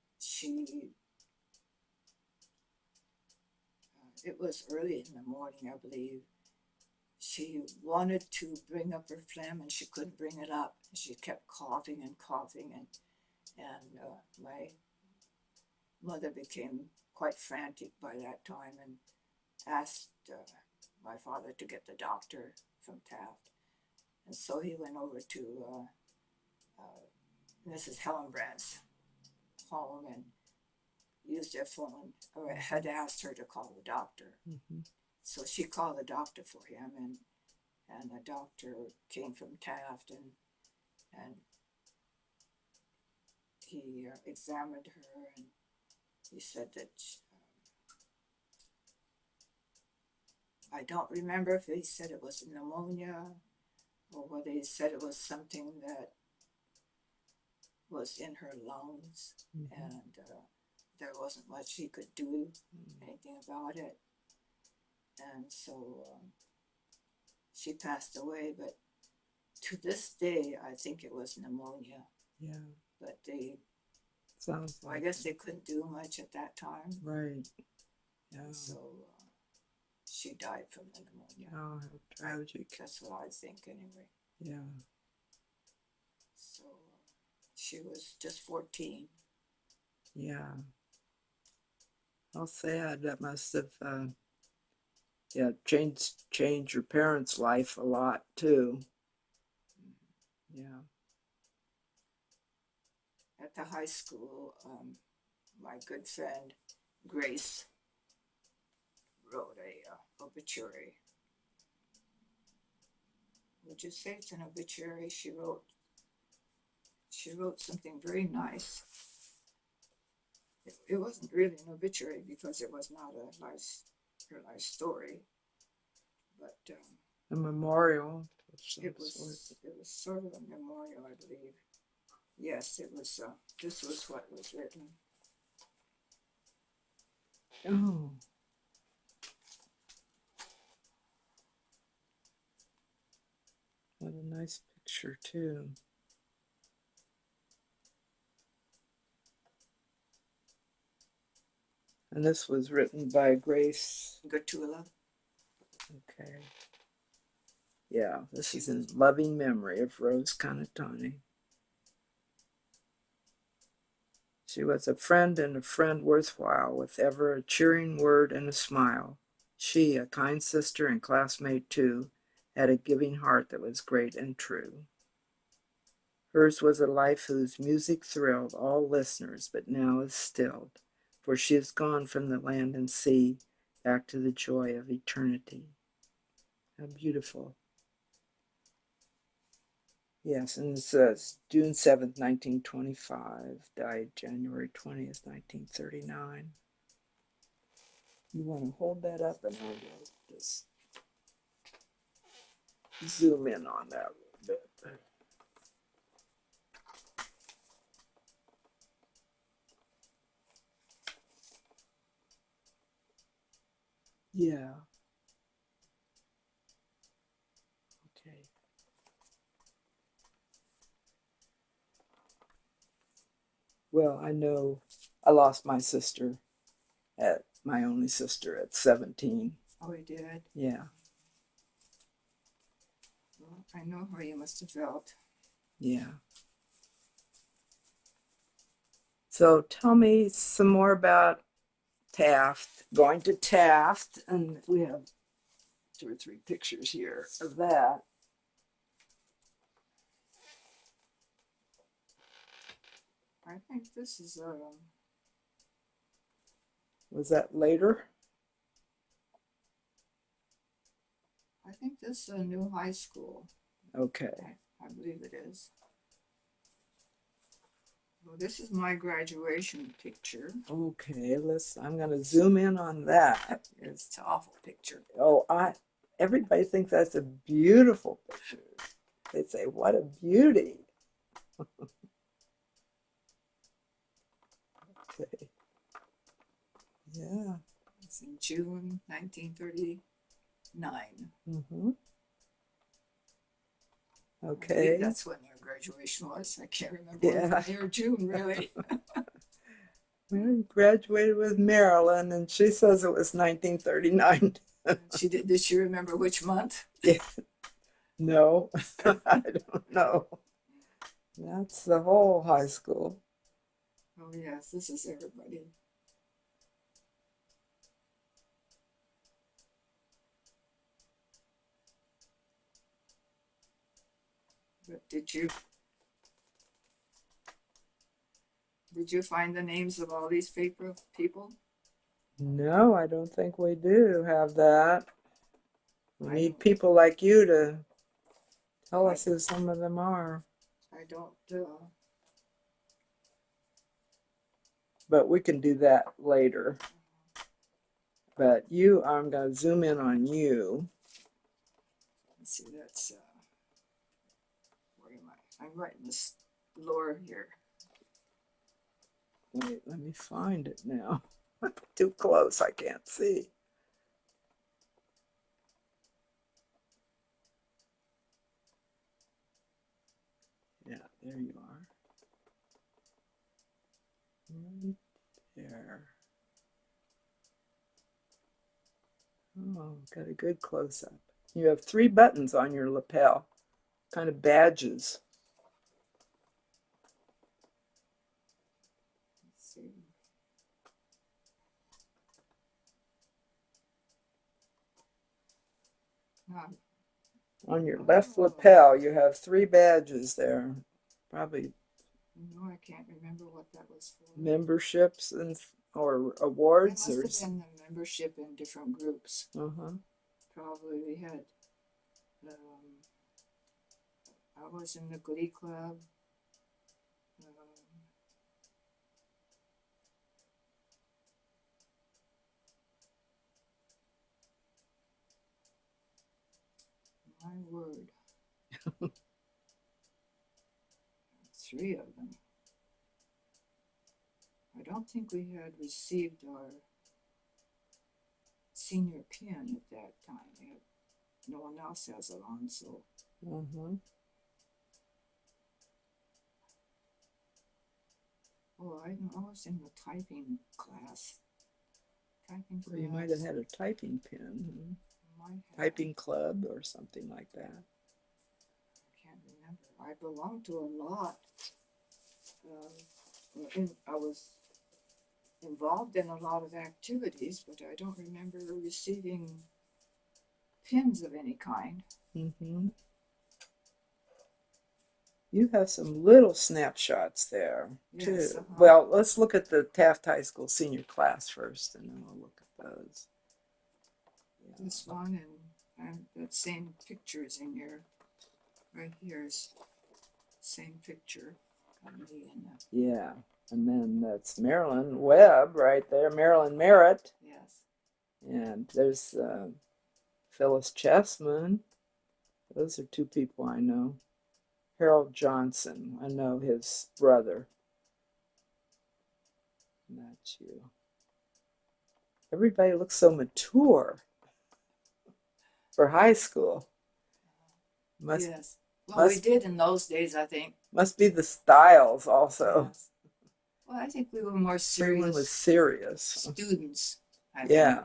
it was early in the morning, I believe. She wanted to bring up her phlegm and she couldn't bring it up. She kept coughing and coughing, and my mother became quite frantic by that time and asked my father to get the doctor from Taft. And so he went over to Mrs. Hellenbrand's home and used their phone, or had asked her to call the doctor. Mm-hmm. So she called the doctor for him, and the doctor came from Taft, and he examined her, and he said that I don't remember if he said it was pneumonia or whether he said it was something that was in her lungs. Mm-hmm. And there wasn't much he could do, anything about it. And so she passed away, but to this day, I think it was pneumonia. Yeah. But they, sounds like, I guess they couldn't do much at that time. Right. Yeah. So she died from the pneumonia. Oh, how tragic. That's what I think, anyway. Yeah. So she was just 14. Yeah. How sad. That must have changed your parents' life a lot too. Yeah. At the high school, my good friend Grace wrote a obituary. Would you say it's an obituary? She wrote something very nice. It wasn't really an obituary because it was not a nice story, but a memorial. It was sort of a memorial, I believe. Yes, it was. This was what was written. Oh. What a nice picture too. And this was written by Grace Gatula. Okay. Yeah, this is in loving memory of Rose Kanatani. She was a friend and a friend worthwhile, with ever a cheering word and a smile. She, a kind sister and classmate too, had a giving heart that was great and true. Hers was a life whose music thrilled all listeners, but now is stilled, for she is gone from the land and sea, back to the joy of eternity. How beautiful. Yes, and it says June 7th, 1925, died January 20th, 1939. You want to hold that up and I'll just zoom in on that a little bit. Yeah. Okay. Well, I know I lost my only sister at 17. Oh, he did? Yeah. Well, I know how you must have felt. Yeah. So tell me some more about Taft, going to Taft, and we have 2 or 3 pictures here of that. I think this is Was that later? I think this is a new high school. Okay. I believe it is. Well, this is my graduation picture. Okay, I'm gonna zoom in on that. It's an awful picture. Oh, everybody thinks that's a beautiful picture. They say, what a beauty. Okay. Yeah. It's in June 1939. Mm-hmm. I Okay. believe that's when your graduation was. I can't remember if it was May or June, really. We graduated with Marilyn, and she says it was 1939. Did she remember which month? Yeah. No, I don't know. That's the whole high school. Oh, yes, this is everybody. But did you find the names of all these people? No, I don't think we do have that. We need people like you to tell us who some of them are. I don't. But we can do that later. But I'm going to zoom in on you. Let's see, that's, where am I? I'm right in this lower here. Wait, let me find it now. Too close, I can't see. Yeah, there you are. Right there. Oh, got a good close-up. You have 3 buttons on your lapel, kind of badges. Let's see. On your left lapel, you have 3 badges there. Probably. No, I can't remember what that was for. Memberships or awards. It must have been the membership in different groups. Probably we had. I was in the Glee Club. My word. 3 of them. I don't think we had received our senior pin at that time. No one else has it on, so. Oh, I know. I was in the typing class. Well, you might have had a typing pin. might have. Piping club or something like that. I can't remember. I belonged to a lot. I was involved in a lot of activities, but I don't remember receiving pins of any kind. Mm-hmm. You have some little snapshots there, Yes, too. Well, let's look at the Taft High School senior class first, and then we'll look at those. Yeah. This one and that same picture is in your, right here is same picture of me in that. Yeah, and then that's Marilyn Webb right there, Marilyn Merritt. Yes. And there's Phyllis Chessman. Those are two people I know. Harold Johnson, I know his brother. And that's you. Everybody looks so mature for high school. Yes. Well, we did in those days, I think. Must be the styles also. Yes. Well, I think we were more serious. Everyone was serious. Students, I think. Yeah.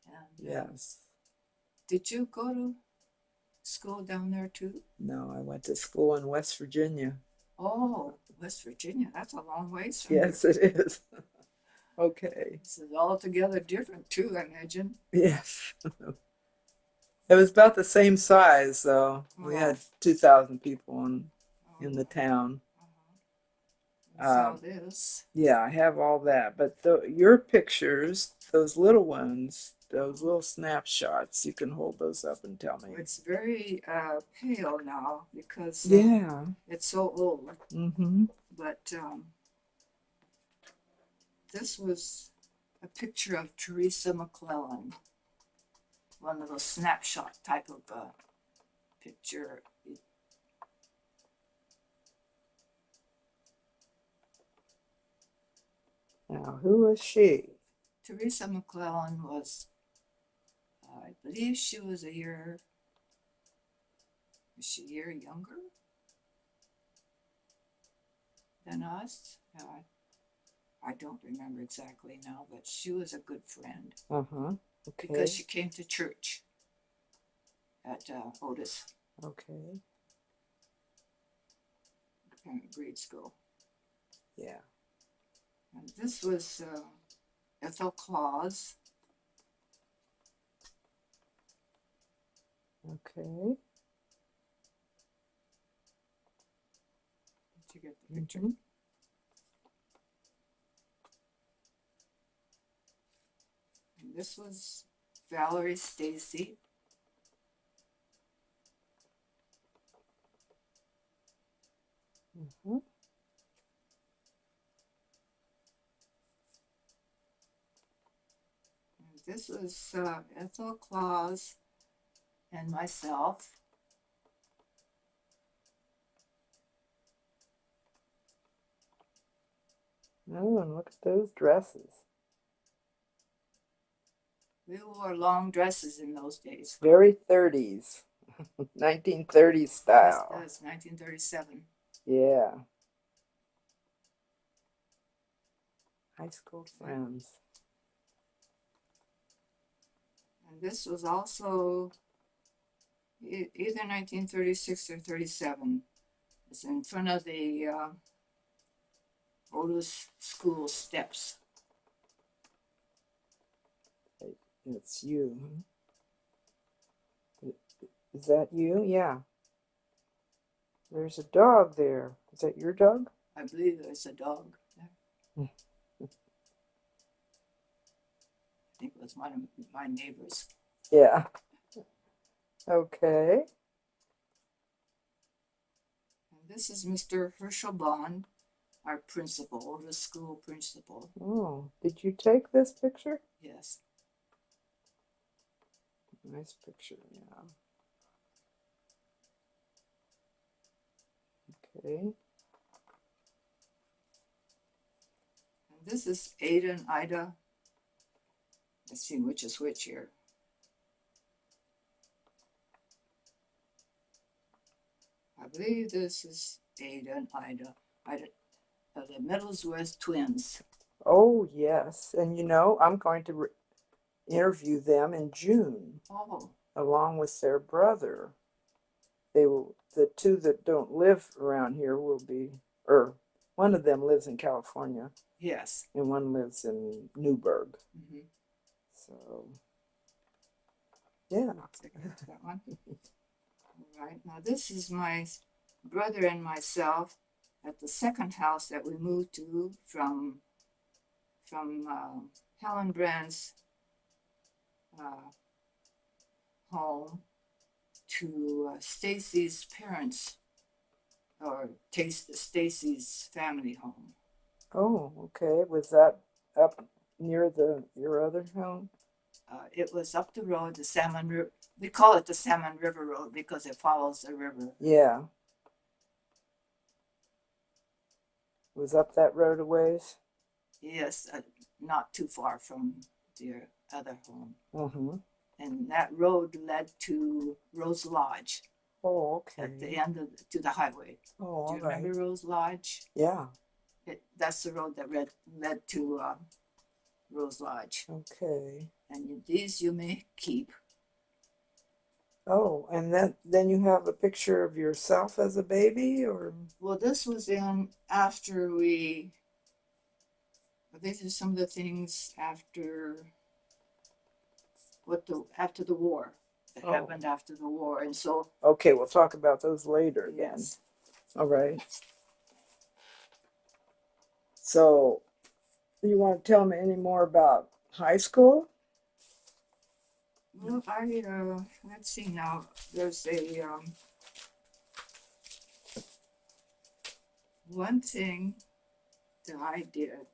And, yes. Did you go to school down there too? No, I went to school in West Virginia. Oh, West Virginia. That's a long ways from Yes, here. it is. Okay. This is altogether different too, I imagine. Yes. It was about the same size, though. We had 2,000 people in the town. So this. Yeah, I have all that. But your pictures, those little ones, those little snapshots, you can hold those up and tell me. It's very pale now because it's so old. Mm-hmm. But this was a picture of Teresa McClellan, one of those snapshot type of picture. Now, who was she? Teresa McClellan was, I believe she was a year younger than us? I don't remember exactly now, but she was a good friend. Uh-huh. Okay. Because she came to church at Otis. Okay. Grade school. Yeah. And this was Ethel Claus. Okay. Did you get the picture? Mm-hmm. And this was Valerie Stacy. Mm-hmm. And this was Ethel Claus and myself. Oh, and look at those dresses. We wore long dresses in those days. Very 30s. 1930s style. That's 1937. Yeah. High school friends. And this was also either 1936 or 37. It's in front of the Otis school steps. It's you. Is that you? Yeah. There's a dog there. Is that your dog? I believe there's a dog there. I think it was one of my neighbors. Yeah. Okay. And this is Mr. Herschel Bond, our principal, the school principal. Oh, did you take this picture? Yes. Nice picture, yeah. Okay. And this is Ada and Ida. Let's see which is which here. I believe this is Ada and Ida. The Middlesworth twins. Oh, yes. And you know, I'm going to interview them in June, Oh, along with their brother. They will, the two that don't live around here will be, or one of them lives in California yes. and one lives in Newburgh. Mm-hmm. So, yeah. That one. All right. Now this is my brother and myself at the second house that we moved to from Helen Brand's home to Stacy's parents, or Stacy's family home. Oh, okay. Was that up near your other home? It was up the road, the Salmon River. We call it the Salmon River Road because it follows the river. Yeah. Was up that road a ways? Yes, not too far from their other home. Mm-hmm. And that road led to Rose Lodge. Oh, okay. At the end to the highway. Oh, Do you remember Rose Lodge? Yeah. That's the road that led to Rose Lodge. Okay. And these you may keep. Oh, and then you have a picture of yourself as a baby, or? Well, this was in after we. These are some of the things after after the war that happened after the war, and so. Okay, we'll talk about those later. Yes. Then. All right. So, you want to tell me any more about high school? Well, let's see now. There's a one thing that I did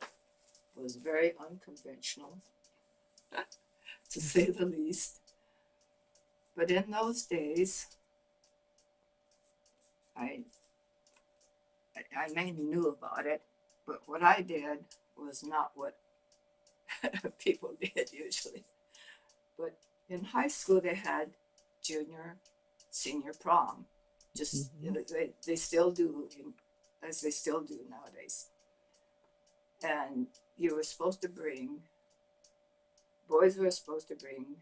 was very unconventional, to say the least. But in those days, I mainly knew about it, but what I did was not what people did usually. But in high school, they had junior, senior prom. Just they still do, as they still do nowadays. And you were supposed to bring. Boys were supposed to bring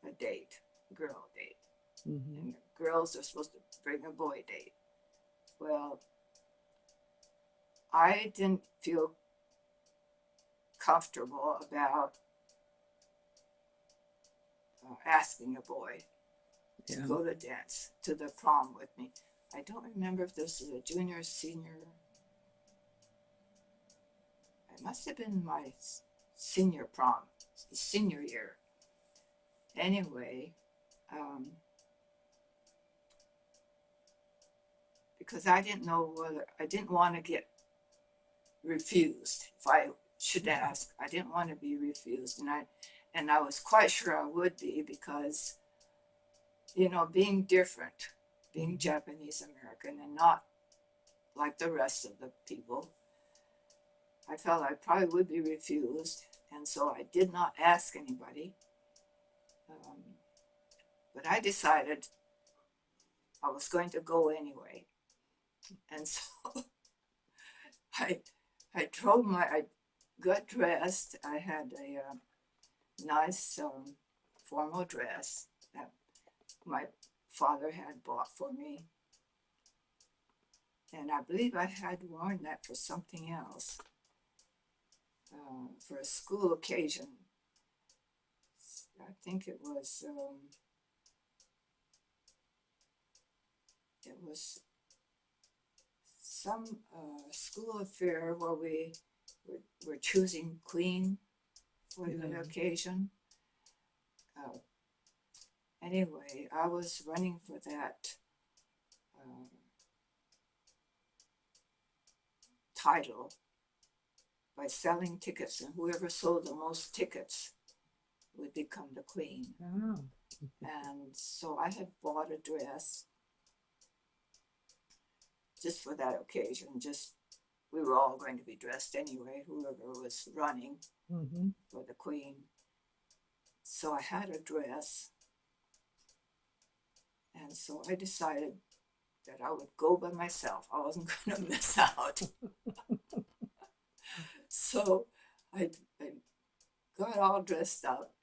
a date, girl date, and girls are supposed to bring a boy date. Well, I didn't feel comfortable about asking a boy to go to dance, to the prom with me. I don't remember if this was a junior, senior. It must have been my senior prom, senior year. Anyway, because I didn't know whether, I didn't want to get refused. If I should ask, I didn't want to be refused. And I was quite sure I would be because, being different, being Japanese American and not like the rest of the people, I felt I probably would be refused. And so I did not ask anybody. But I decided I was going to go anyway. And so I got dressed. I had a nice formal dress that my father had bought for me. And I believe I had worn that for something else, for a school occasion. I think it was some school affair where we were choosing queen for the occasion. Anyway, I was running for that title by selling tickets, and whoever sold the most tickets would become the queen. Oh. And so I had bought a dress just for that occasion. We were all going to be dressed anyway, whoever was running for the queen. So I had a dress, and so I decided that I would go by myself. I wasn't going to miss out. So I got all dressed up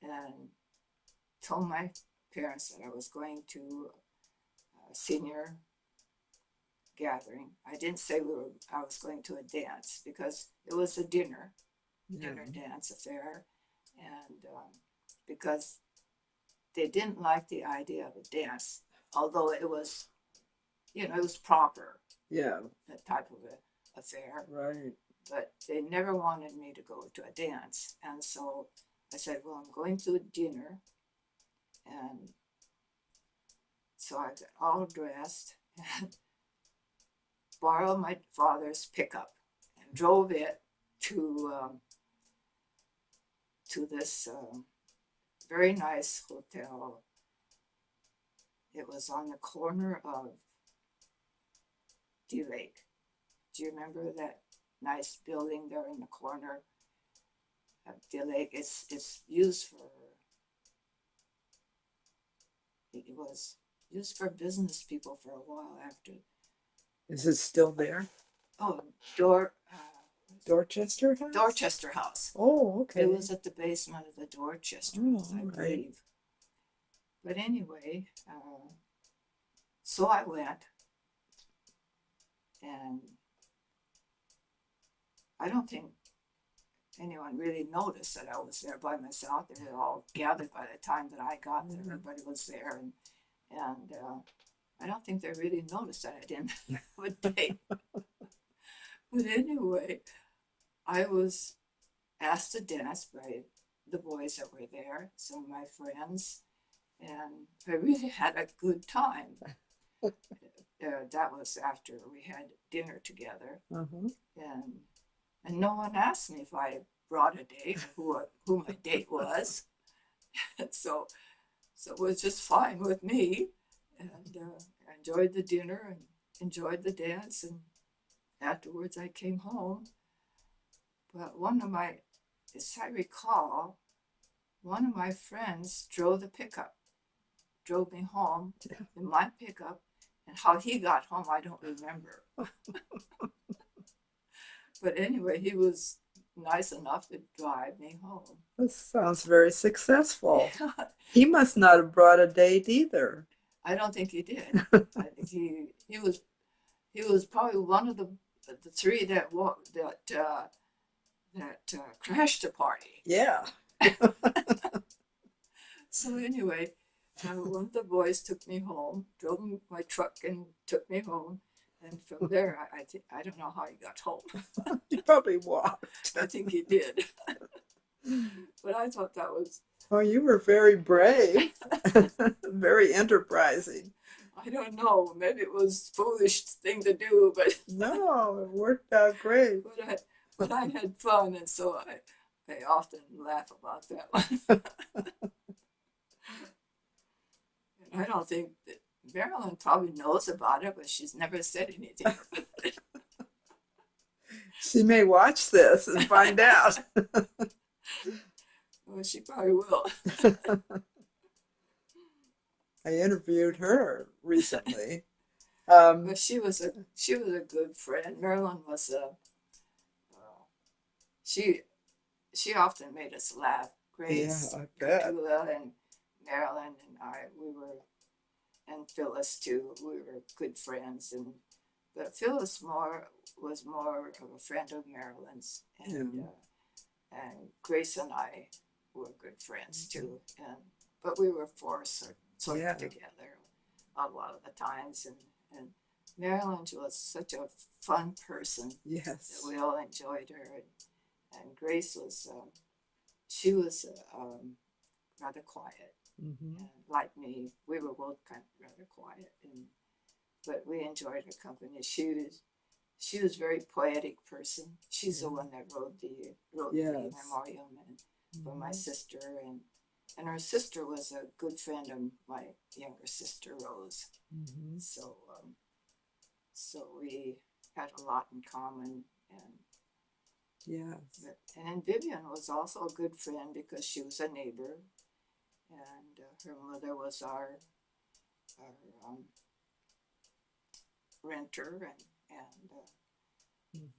and told my parents that I was going to a senior gathering. I didn't say I was going to a dance because it was a dinner dance affair, and because they didn't like the idea of a dance, although it was, it was proper, Yeah. that type of a affair. Right. But they never wanted me to go to a dance, and so I said, "Well, I'm going to a dinner," and so I got all dressed and borrowed my father's pickup and drove it to this very nice hotel. It was on the corner of D Lake. Do you remember that nice building there in the corner of D Lake? It's used for, it was used for business people for a while after. Is it still there? Oh, Dorchester House? Dorchester House. Oh, okay. It was at the basement of the Dorchester House, I believe. But anyway, so I went, and I don't think anyone really noticed that I was there by myself. They were all gathered by the time that I got there. Everybody was there, and I don't think they really noticed that I didn't have a date. But anyway, I was asked to dance by the boys that were there, some of my friends, and I really had a good time. That was after we had dinner together, and no one asked me if I brought a date, who my date was. so it was just fine with me, and I enjoyed the dinner and enjoyed the dance, and afterwards I came home. But as I recall, one of my friends drove me home in my pickup, and how he got home, I don't remember. But anyway, he was nice enough to drive me home. This sounds very successful. He must not have brought a date either. I don't think he did. I think he was probably one of the three that crashed the party. Yeah. So anyway, one of the boys took me home, drove my truck and took me home. And from there, I don't know how he got home. He probably walked. I think he did. But I thought that was... Oh, you were very brave. Very enterprising. I don't know. Maybe it was a foolish thing to do, but... No, it worked out great. But I had fun, and so I often laugh about that one. I don't think that Marilyn probably knows about it, but she's never said anything about it. She may watch this and find out. Well, she probably will. I interviewed her recently. But she was a good friend. Marilyn was she often made us laugh. Grace, yeah, I bet. and Marilyn and I, and Phyllis too. We were good friends, but Phyllis was more of a friend of Marilyn's, and Grace and I were good friends too. But we were forced sort of together a lot of the times, and Marilyn was such a fun person. Yes, that we all enjoyed her, and Grace was she was rather quiet. And like me, we were both kind of rather quiet, but we enjoyed her company. She was a very poetic person. She's the one that wrote the memoriam for my sister, and her sister was a good friend of my younger sister Rose. So we had a lot in common, and then Vivian was also a good friend because she was a neighbor. And her mother was our renter, and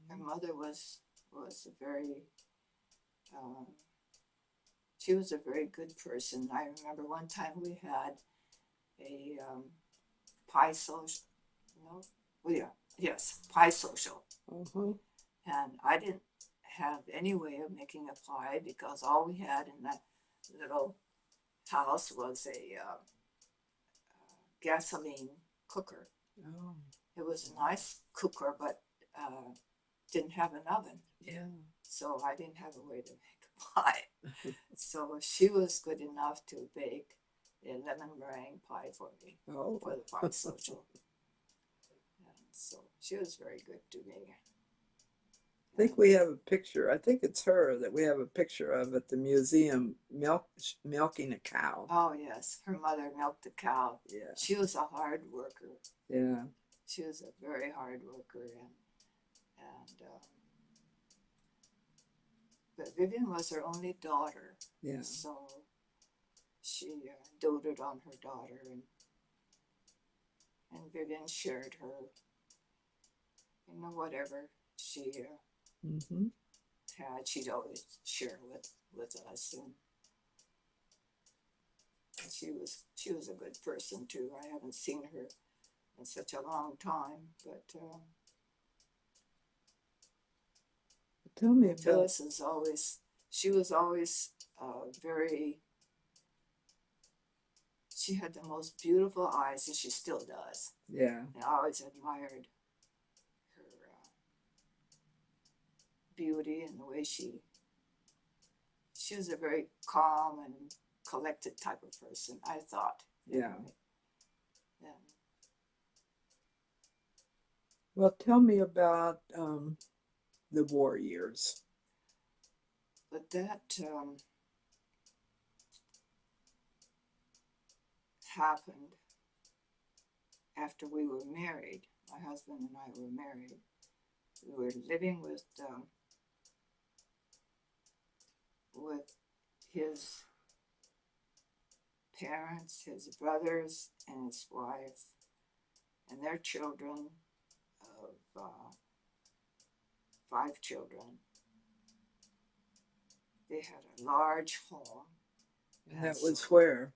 her mother was a very um, she was a very good person. I remember one time we had a pie social. No, well, yeah, yes, pie social, Uh-huh. and I didn't have any way of making a pie because all we had in that little house was a gasoline cooker. Oh, It was a nice cooker, but didn't have an oven, yeah. so I didn't have a way to make a pie. So she was good enough to bake a lemon meringue pie for me Oh, for the pie social. And so she was very good to me. I think we have a picture. I think it's her that we have a picture of at the museum milking a cow. Oh yes, her mother milked the cow. Yeah, She was a hard worker. yeah, She was a very hard worker, and but Vivian was her only daughter, yeah. so she doted on her daughter, and Vivian shared her, whatever she Mm-hmm. had, she'd always share with us, and she was a good person too. I haven't seen her in such a long time, but Tell me about. Phyllis is always, she was always very, she had the most beautiful eyes, and she still does. Yeah, I always admired her beauty and the way she was a very calm and collected type of person, I thought. yeah. Yeah. Well, tell me about the war years. But that happened after we were married. My husband and I were married. We were living with his parents, his brothers, and his wife, and their children of 5 children. They had a large home. And that was where?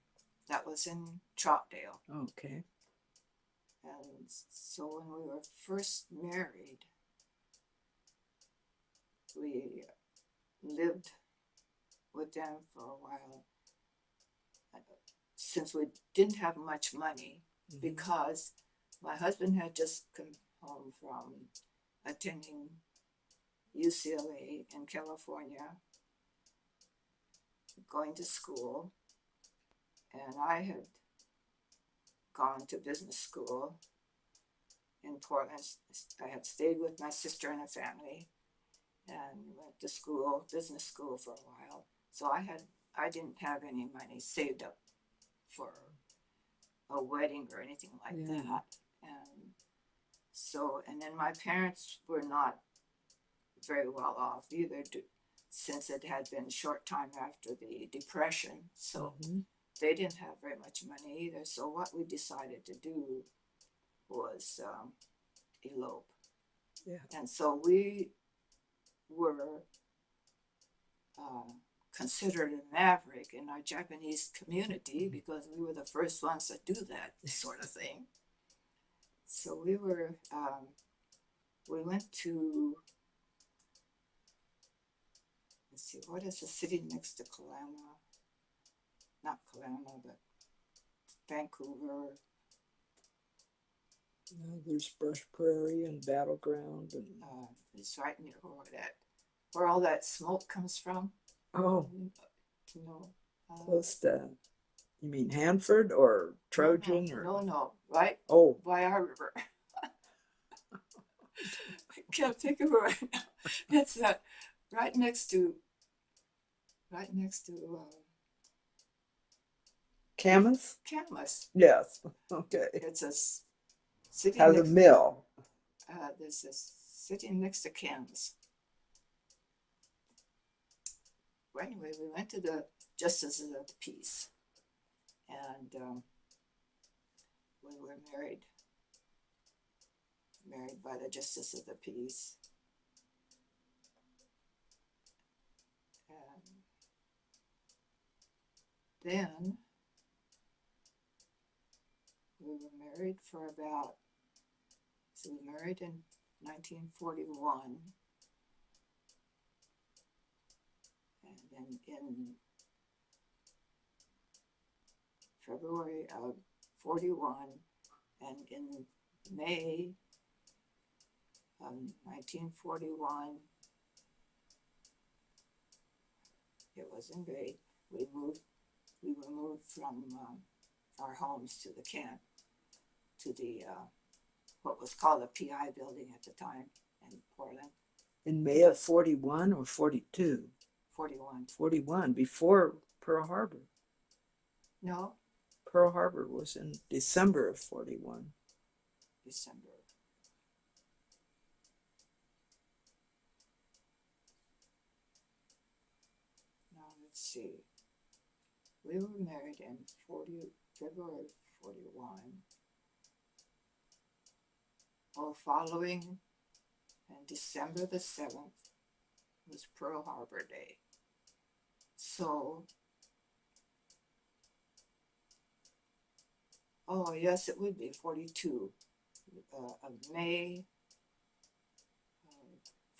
That was in Troutdale. Okay. And so when we were first married, we lived with them for a while, since we didn't have much money, Mm-hmm. because my husband had just come home from attending UCLA in California, going to school, and I had gone to business school in Portland. I had stayed with my sister and a family, and went to school, business school, for a while. So I didn't have any money saved up for a wedding or anything like that. And so, and then my parents were not very well off either, since it had been a short time after the Depression. So Mm-hmm. they didn't have very much money either. So what we decided to do was elope. Yeah. And so we were considered a maverick in our Japanese community, because we were the first ones to do that sort of thing. So we went to, let's see, what is the city next to Kalama? Not Kalama, but Vancouver. There's Brush Prairie and Battleground, and It's right near where all that smoke comes from. oh, No. close to. You mean Hanford or Trojan No, right Oh, by our river. I can't think of it right now. It's that right next to Camas? Camas. Yes. Okay. It's a city Has a next. mill. There's a city next to Camas. Well, anyway, we went to the Justices of the Peace, and we were married by the Justice of the Peace. And then we were married for about, so we married in 1941. And then in February of 41 and in May of 1941, it was in May, we were moved from our homes to the camp, to the, what was called the PI building at the time in Portland. In May of 41 or 42? 41. 41, before Pearl Harbor. No, Pearl Harbor was in December of 41. December. Now let's see. We were married in February 41. Or following, and December the 7th was Pearl Harbor Day. So, oh yes, it would be 42 of May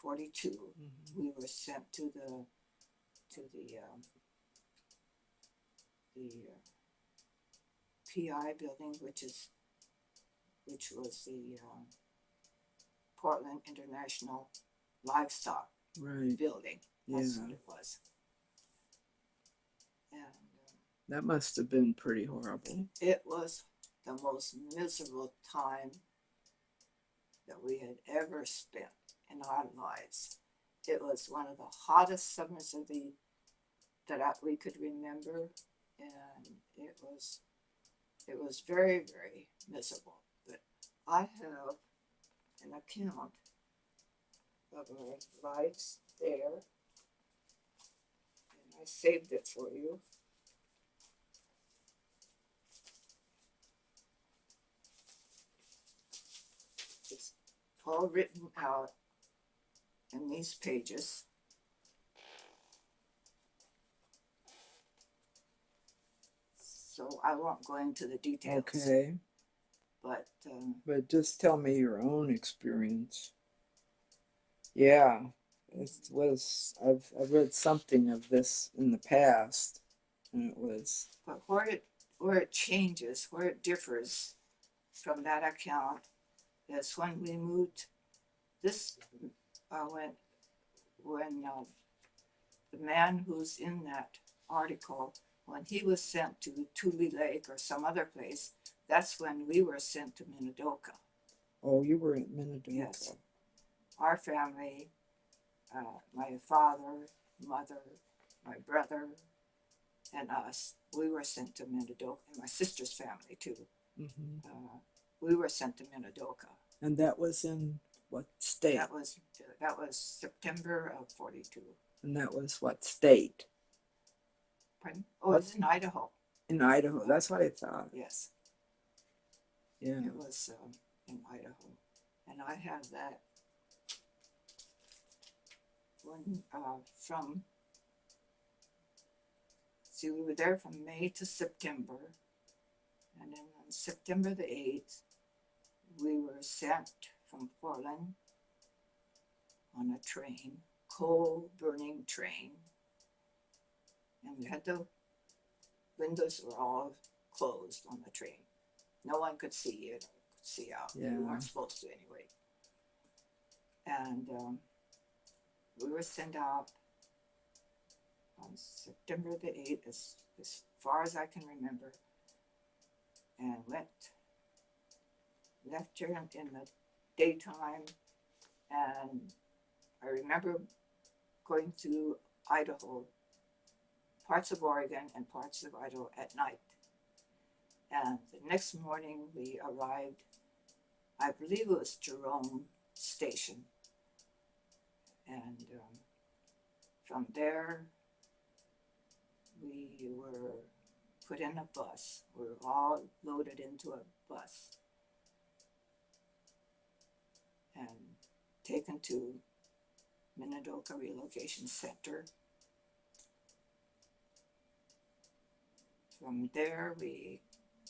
42. Mm-hmm. We were sent to the PI building, which was the Portland International Livestock Right. Building. That's Yeah. what it was. And That must have been pretty horrible. it was the most miserable time that we had ever spent in our lives. It was one of the hottest summers that we could remember, and it was very, very miserable. But I have an account of our lives there, and I saved it for you. It's all written out in these pages. So I won't go into the details. Okay. But just tell me your own experience. Yeah, I've read something of this in the past, and it was. But where it changes, where it differs from that account, is when we moved. This when the man who's in that article, when he was sent to Tule Lake or some other place, that's when we were sent to Minidoka. Oh, you were at Minidoka. Yes. Our family, my father, mother, my brother, and us, we were sent to Minidoka, and my sister's family too. Mm-hmm. We were sent to Minidoka. And that was in what state? That was September of 42. And that was what state? Pardon? Oh, it was in Idaho. In Idaho. That's what I thought. Yes. Yeah. It was in Idaho. And I have that one see, we were there from May to September. And then on September the 8th, we were sent from Portland on a train, coal-burning train. And we had the windows were all closed on the train. No one could see it, could see out. Yeah. We weren't supposed to anyway. And we were sent out on September the 8th, as far as I can remember, and left here in the daytime. And I remember going through Idaho, parts of Oregon and parts of Idaho at night. And the next morning we arrived, I believe it was Jerome Station. And from there, we were put in a bus. We were all loaded into a bus and taken to Minidoka Relocation Center. from there, we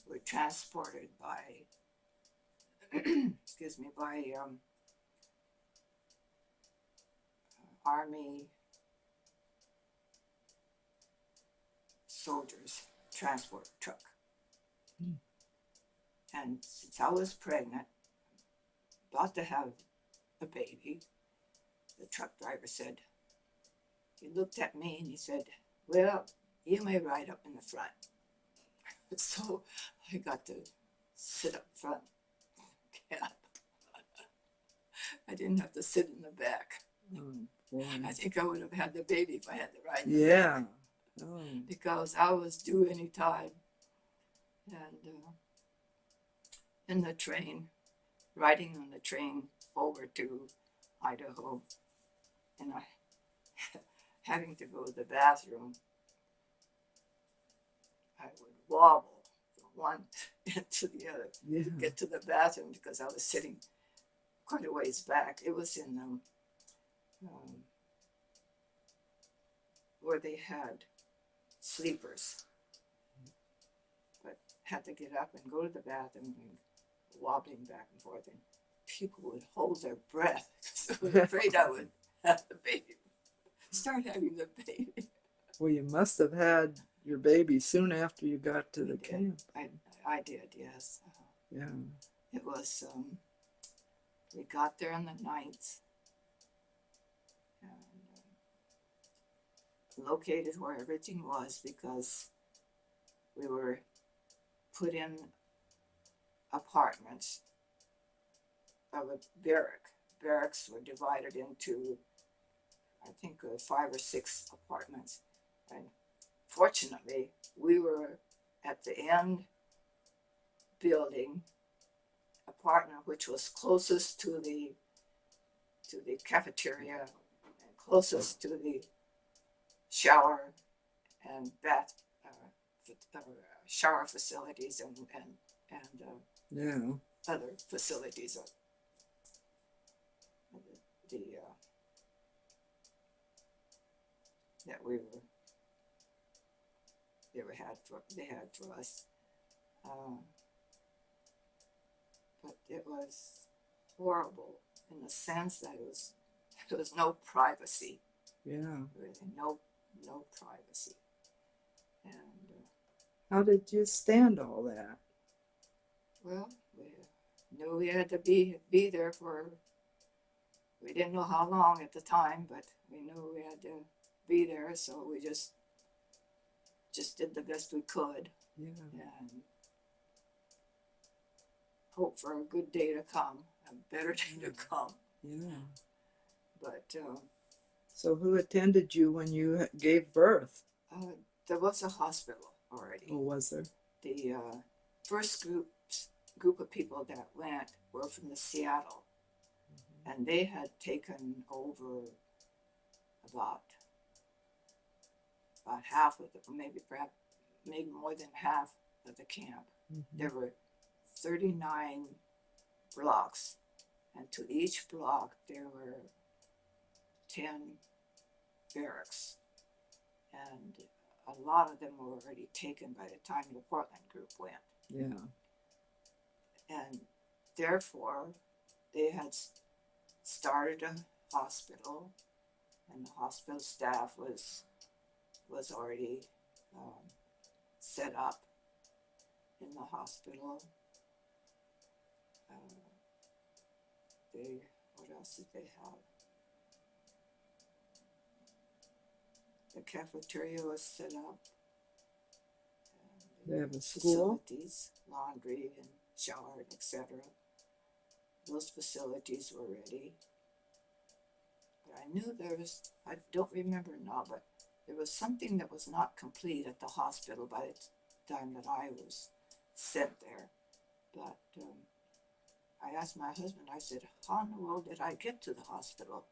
were transported by, excuse me, by Army soldiers transport truck. And since I was pregnant, about to have a baby, the truck driver said, he looked at me and he said, well, you may ride up in the front. So I got to sit up front. Yeah. I didn't have to sit in the back. Boy. I think I would have had the baby if I had to ride in the Yeah. back. Oh. Because I was due any time. And in the train, riding on the train over to Idaho, and I having to go to the bathroom, I would wobble from one end to the other to get to the bathroom because I was sitting quite a ways back. It was in where they had sleepers, but had to get up and go to the bathroom and wobbling back and forth, and people would hold their breath because I was afraid I would have the baby, start having the baby. Well, you must have had your baby soon after you got to the camp. I did, yes. Yeah. It was, we got there on the 9th, and located where everything was because we were put in apartments of a barrack. Barracks were divided into, I think, 5 or 6 apartments. And fortunately, we were at the end building apartment, which was closest to the cafeteria and closest to the shower and bath, shower facilities and other facilities. That they had for us, but it was horrible in the sense that there was no privacy. Yeah. Really, no privacy. And how did you stand all that? well, we knew we had to be there for. We didn't know how long at the time, but we knew we had to be there, so we just did the best we could. Yeah. And hope for a good day to come, a better day to come. Yeah. But so who attended you when you gave birth? there was a hospital already. Oh, was there? The first group of people that went were from the Seattle, and they had taken over about half of maybe more than half of the camp. There were 39 blocks, and to each block there were 10 barracks, and a lot of them were already taken by the time the Portland group went. Yeah. And therefore, they had started a hospital, and the hospital staff was already set up in the hospital. What else did they have? The cafeteria was set up. They have a school? Facilities, laundry and shower, etc. Those facilities were ready. But I knew I don't remember now, but there was something that was not complete at the hospital by the time that I was sent there. But I asked my husband, I said, how in the world did I get to the hospital?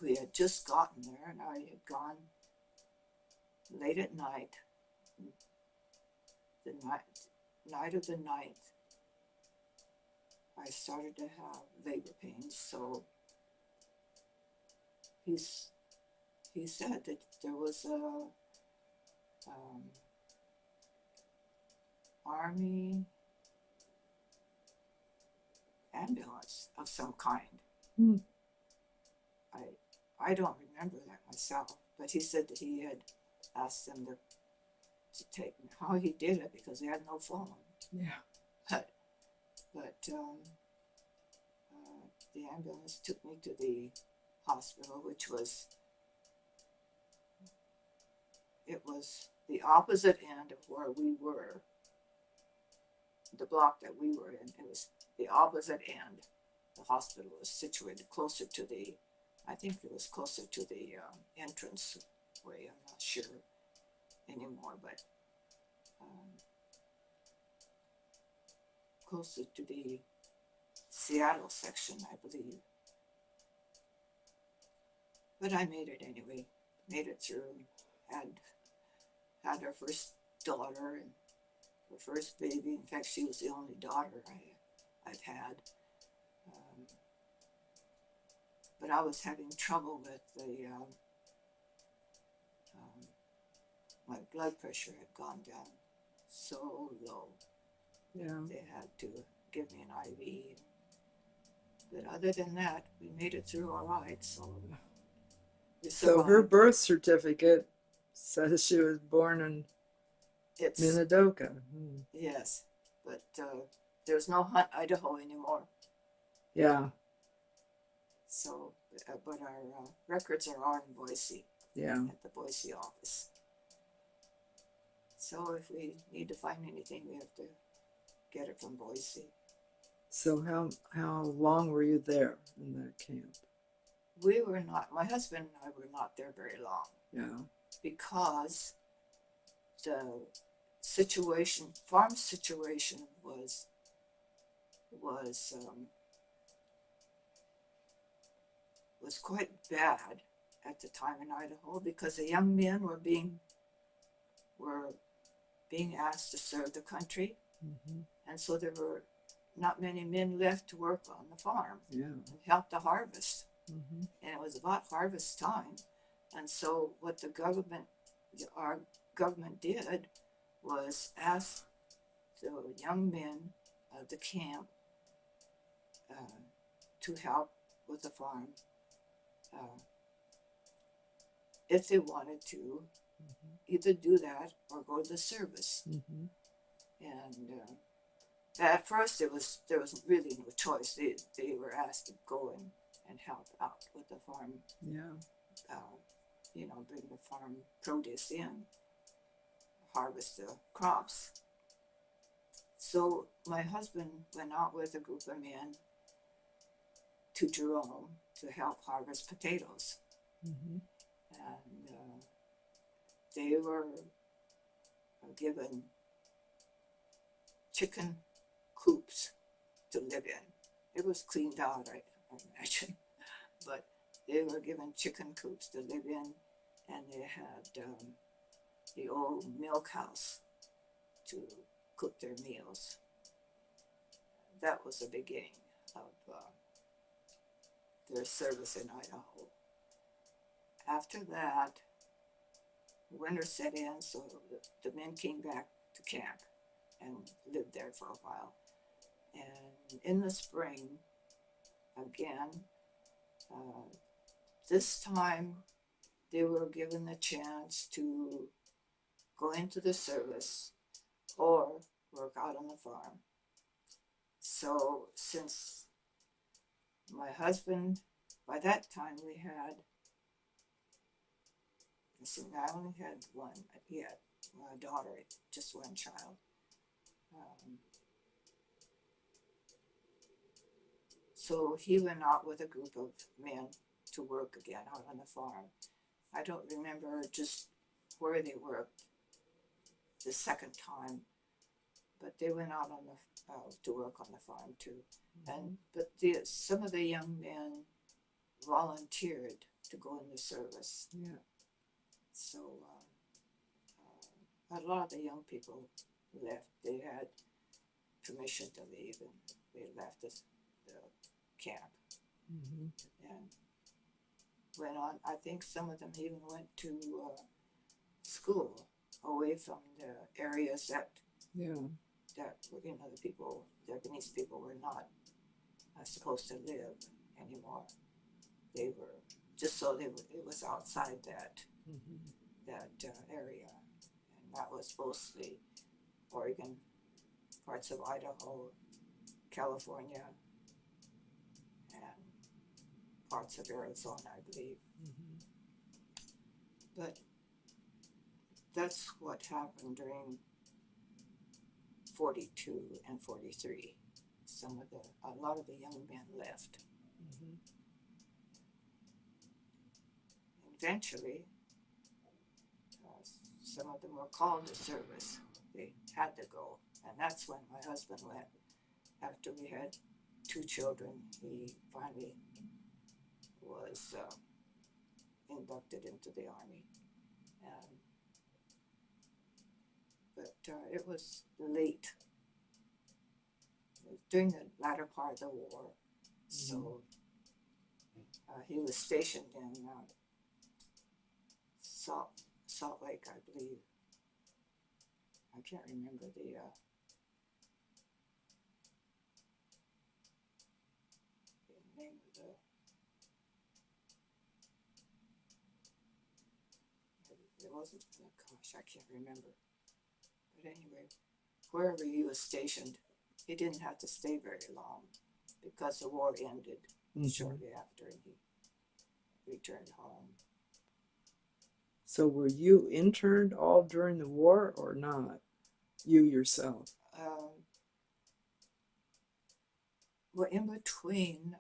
We had just gotten there, and I had gone late at night, the night of the 9th. I started to have labor pains, so he said that there was Army ambulance of some kind. Hmm. I don't remember that myself, but he said that he had asked them to take me. How he did it, because he had no phone. Yeah. But the ambulance took me to the hospital, which was, it was the opposite end of where we were, the block that we were in. It was the opposite end. The hospital was situated closer to the, I think it was closer to the entrance way. I'm not sure anymore, but closer to the Seattle section, I believe. But I made it anyway. Made it through. Had our first daughter and her first baby. In fact, she was the only daughter I've had. But I was having trouble with the my blood pressure had gone down so low. Yeah. They had to give me an IV. But other than that, we made it through all right. So So her birth certificate says she was born in Minidoka. Yes, but there's no Hunt, Idaho anymore. Yeah. So, but our records are all in Boise. Yeah. At the Boise office. So if we need to find anything, we have to get it from Boise. So how long were you there in that camp? We were not, my husband and I were not there very long. Yeah. Because the situation, farm situation was quite bad at the time in Idaho, because the young men were being asked to serve the country, and so there were not many men left to work on the farm and help the harvest. And it was about harvest time, and so what our government did was ask the young men of the camp to help with the farm if they wanted to either do that or go to the service. And at first there was really no choice. They were asked to go and help out with the farm. Bring the farm produce in, harvest the crops. So my husband went out with a group of men to Jerome to help harvest potatoes. And they were given chicken coops to live in. It was cleaned out, I imagine, but they were given chicken coops to live in, and they had the old milk house to cook their meals. That was the beginning of their service in Idaho. After that, winter set in, so the men came back to camp and lived there for a while. And in the spring, again, this time they were given the chance to go into the service or work out on the farm. So since my husband, by that time we had, I only had one, he had a daughter, just one child. So he went out with a group of men to work again out on the farm. I don't remember just where they worked the second time, but they went out on to work on the farm too. But some of the young men volunteered to go in the service. So a lot of the young people left. They had permission to leave, and they left the camp and went on. I think some of them even went to school away from the areas that that the people, Japanese people, were not supposed to live anymore. They were just so it was outside that area, and that was mostly Oregon, parts of Idaho, California, and parts of Arizona, I believe. But that's what happened during 42 and 43. A lot of the young men left. Eventually, some of them were called to service. They had to go, and that's when my husband went. After we had 2 children, he finally was inducted into the Army. But it was late. It was during the latter part of the war. So he was stationed in Salt Lake, I believe. I can't remember the name of the. It wasn't. Oh gosh, I can't remember. But anyway, wherever he was stationed, he didn't have to stay very long because the war ended shortly after, and he returned home. So were you interned all during the war or not? You yourself? Well, in between,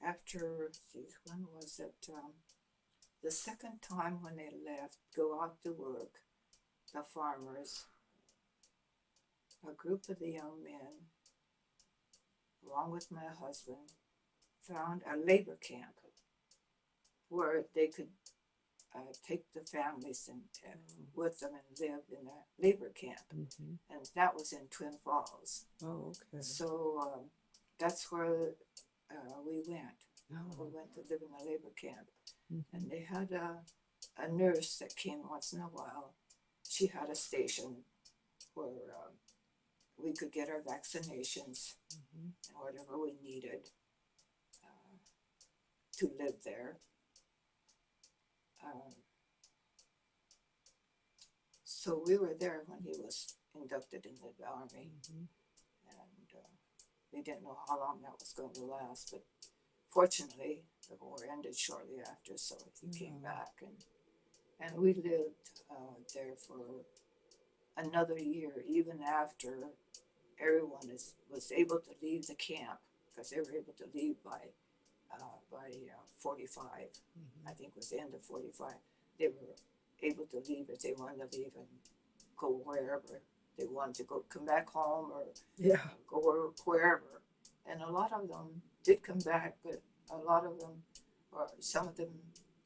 after, when was it? The second time when they left, go out to work, the farmers, a group of the young men, along with my husband, found a labor camp where they could take the families and with them and live in a labor camp. And that was in Twin Falls. Oh, okay. So that's where we went. We went to live in a labor camp. And they had a nurse that came once in a while. She had a station where we could get our vaccinations and whatever we needed to live there. So we were there when he was inducted into the Army, and we didn't know how long that was going to last, but fortunately the war ended shortly after, so he came back, and we lived there for another year, even after everyone was able to leave the camp, because they were able to leave by 45. I think it was the end of 45. They were able to leave if they wanted to leave and go wherever they wanted to go, come back home or go wherever. And a lot of them did come back, but a lot of them, or some of them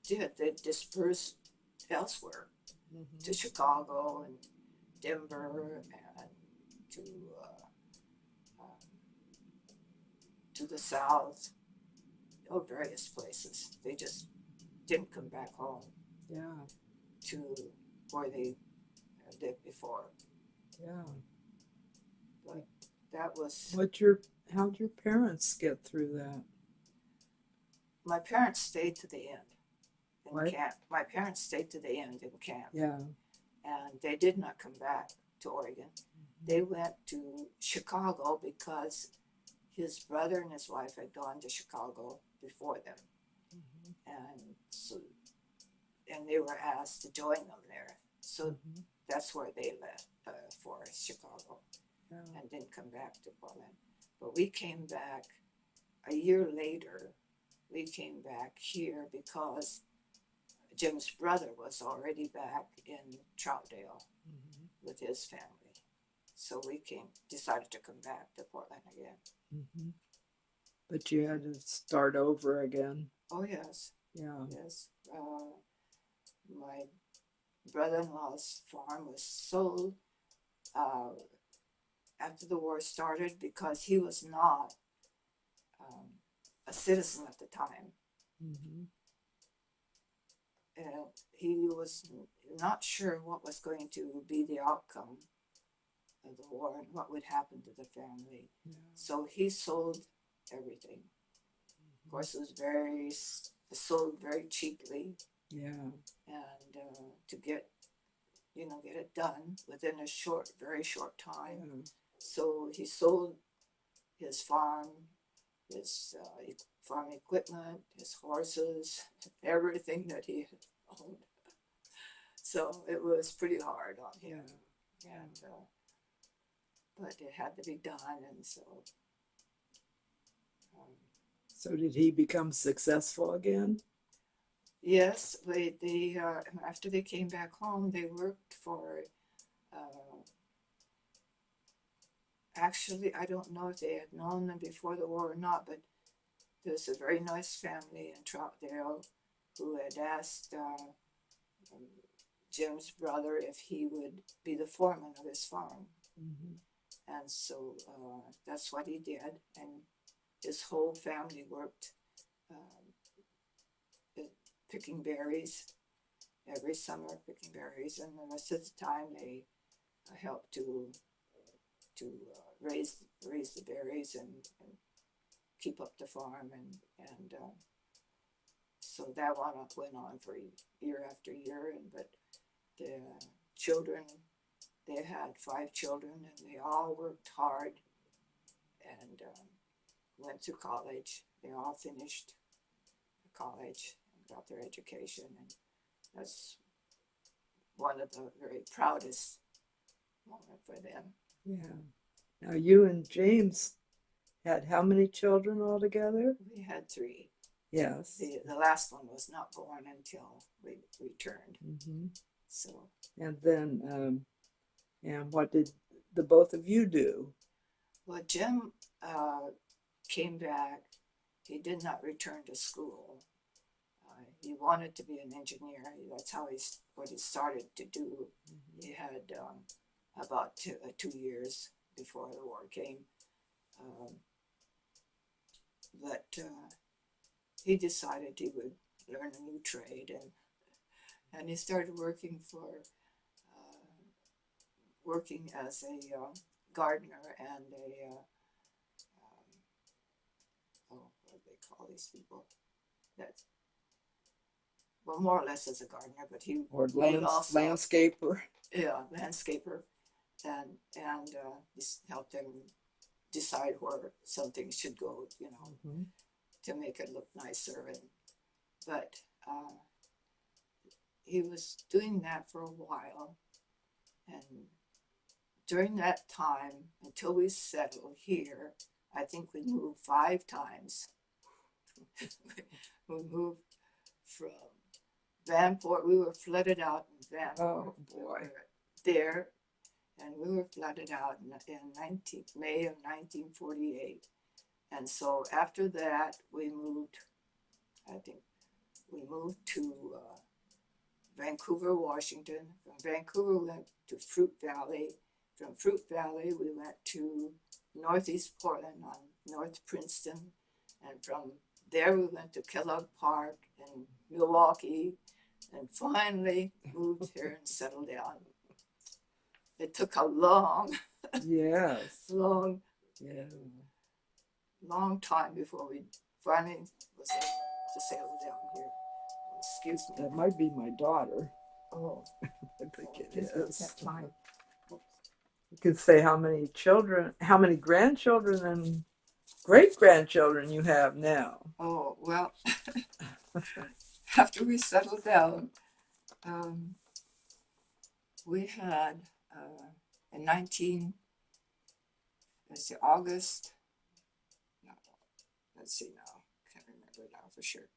did, they dispersed elsewhere, to Chicago and Denver and to the South, various places. They just didn't come back home to where they lived before. But that was... How'd your parents get through that? My parents stayed to the end in What? camp. My parents stayed to the end in camp. And they did not come back to Oregon. They went to Chicago because his brother and his wife had gone to Chicago before them. And they were asked to join them there. So that's where they left for Chicago and didn't come back to Portland. But we came back a year later. We came back here because Jim's brother was already back in Troutdale with his family. So we decided to come back to Portland again. But you had to start over again. Oh, yes. Yes. My brother-in-law's farm was sold after the war started because he was not a citizen at the time. And he was not sure what was going to be the outcome of the war and what would happen to the family. Yeah. So he sold everything. Of course, it was sold very cheaply, Yeah. and to get it done within a very short time. Yeah. So he sold his farm, his farm equipment, his horses, everything that he owned. So it was pretty hard on him, and but it had to be done, and so. So did he become successful again? Yes, they after they came back home, they worked for. Actually, I don't know if they had known them before the war or not, but there was a very nice family in Troutdale who had asked Jim's brother if he would be the foreman of his farm. Mm-hmm. And so that's what he did. And his whole family worked picking berries every summer, picking berries. And the rest of the time they helped to raise the berries and keep up the farm. And so that went on for year after year. But the children, they had 5 children, and they all worked hard and went to college. They all finished college and got their education, and that's one of the very proudest moments for them. Yeah. Now you and James had how many children altogether? We had 3. Yes. The last one was not born until we returned. Mm-hmm. So. And then, and what did the both of you do? Well, Jim came back. He did not return to school. He wanted to be an engineer. That's what he started to do. Mm-hmm. He had about 2 years before the war came. But he decided he would learn a new trade, and he started working as a gardener and what do they call these people? More or less as a gardener, but he also landscaper. Yeah, landscaper, and helped them decide where something should go, Mm-hmm. to make it look nicer. But he was doing that for a while, and during that time, until we settled here, I think we moved 5 times. We moved from Vanport. We were flooded out in Vanport. Oh boy! There, and we were flooded out in May of 1948. And so after that, we moved. I think we moved to Vancouver, Washington. From Vancouver, we went to Fruit Valley. From Fruit Valley, we went to Northeast Portland on North Princeton. And from there, we went to Kellogg Park in Milwaukee. And finally moved here and settled down. It took a long long time before we finally was able to settle down here. Excuse me. That might be my daughter. Oh, I think it is. That's mine. You can say how many grandchildren and great-grandchildren you have now. Oh, well, after we settled down, we had in August, no, let's see now, can't remember now for sure.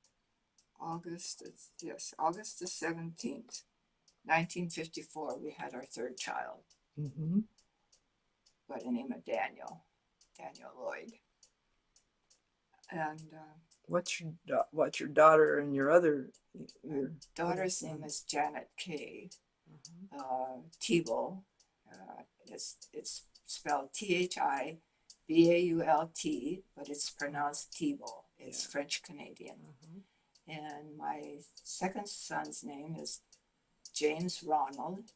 August the 17th, 1954, we had our 3rd child. Mm-hmm. By the name of Daniel Lloyd. And what's your daughter and your daughter's name is Janet Kay. Mm-hmm. Thibault. It's spelled Thibault, but it's pronounced Thibault. It's French Canadian. Mm-hmm. And my second son's name is James Ronald,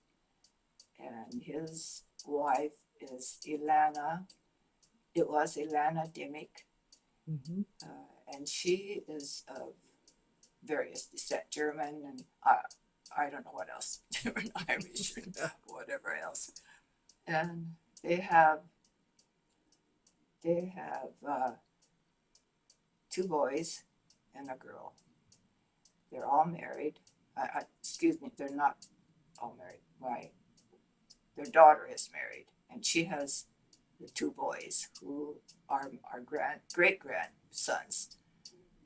and his wife is Ilana. It was Ilana Dimick, Mm-hmm. and she is of various descent, German and I don't know what else, German, Irish, and whatever else. And they have two boys and a girl. They're all married. Excuse me, they're not all married. Their daughter is married, and she has the two boys who are our great grandsons.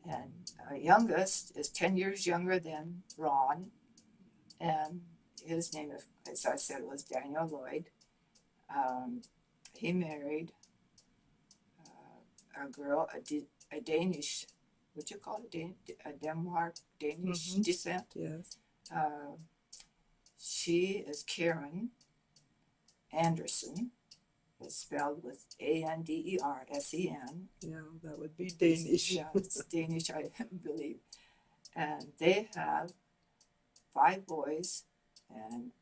And our youngest is 10 years younger than Ron, and his name, as I said, was Daniel Lloyd. He married a girl, a Danish, what you call it, a Denmark, Danish descent. Yes. She is Karen Anderson. It's spelled with Andersen. Yeah, that would be Danish. Yeah, it's Danish, I believe. And they have 5 boys and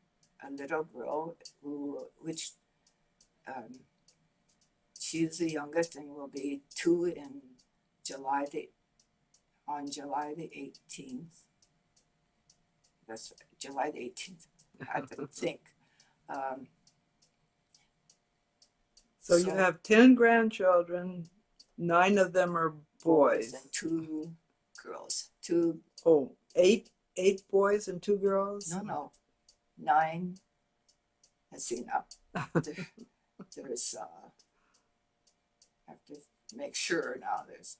a little girl which she's the youngest and will be 2 in on July the 18th. That's July the 18th. I have to think. So you have 10 grandchildren, 9 of them are boys. And 2 girls. Eight boys and 2 girls? No. 9. Let's see now. There's I have to make sure now. There's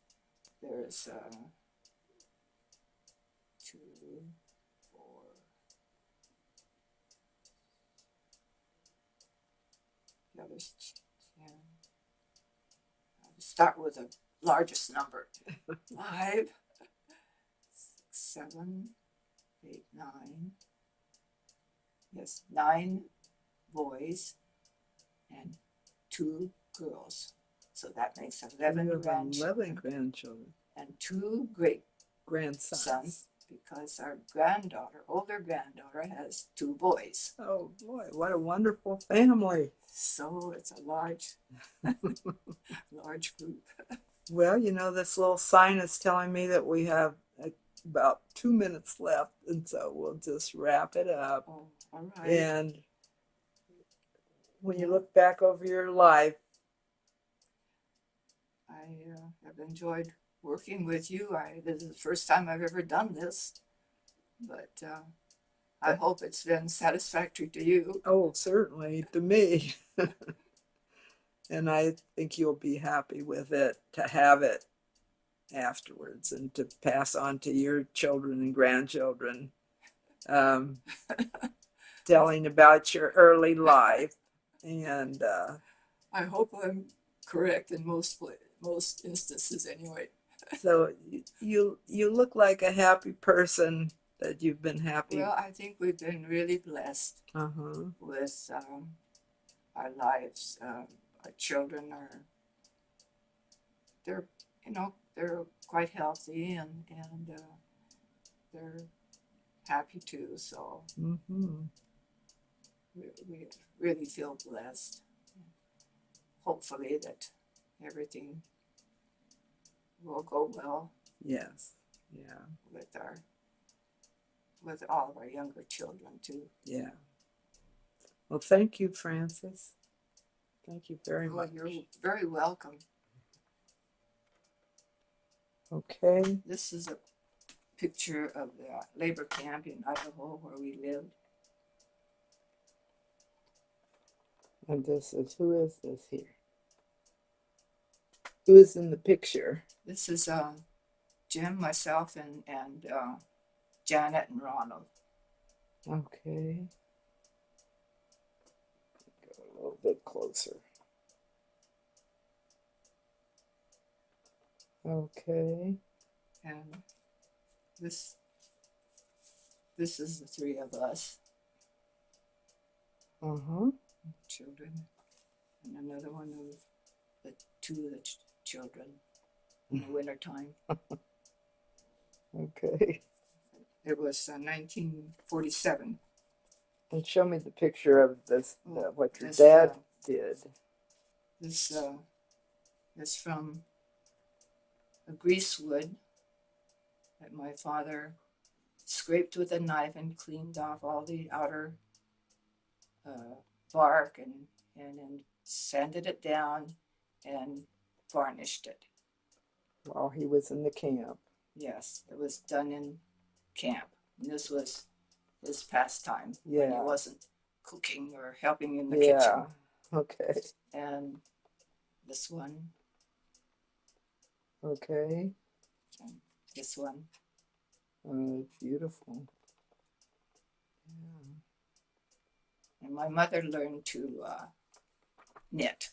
2, 4. Yeah, there's 10. I'll start with the largest number. 5, 6, 7, 8, 9. Yes, 9 boys and 2 girls. So that makes 11 grandchildren. And 2 great grandsons. Because our older granddaughter, has 2 boys. Oh boy, what a wonderful family. So it's a large group. Well, this little sign is telling me that we have about 2 minutes left, and so we'll just wrap it up. Oh, all right. And when you look back over your life, I have enjoyed working with you. This is the first time I've ever done this, but I hope it's been satisfactory to you. Oh, certainly to me. And I think you'll be happy with it, to have it afterwards and to pass on to your children and grandchildren, telling about your early life. And I hope I'm correct in most instances anyway. So you look like a happy person, that you've been happy. Well, I think we've been really blessed with our lives. Our children they're quite healthy and they're happy too. So we really feel blessed. Hopefully that everything will go well. Yes. Yeah. With all of our younger children too. Yeah. Well, thank you, Frances. Thank you very much. You're very welcome. Okay. This is a picture of the labor camp in Idaho where we lived. And who is this here? Who is in the picture? This is Jim, myself, and Janet and Ronald. Okay. Go a little bit closer. Okay. And this is the 3 of us. Children. And another one of the 2 of the children in the wintertime. Okay. It was 1947. And show me the picture of this, what your dad did. This is from a greasewood that my father scraped with a knife and cleaned off all the outer bark and then sanded it down and varnished it. While he was in the camp. Yes, it was done in camp. And this was his pastime when he Yeah. wasn't cooking or helping in the Yeah. kitchen. Okay. And this one, Okay. and this one. Beautiful. Yeah. And my mother learned to knit.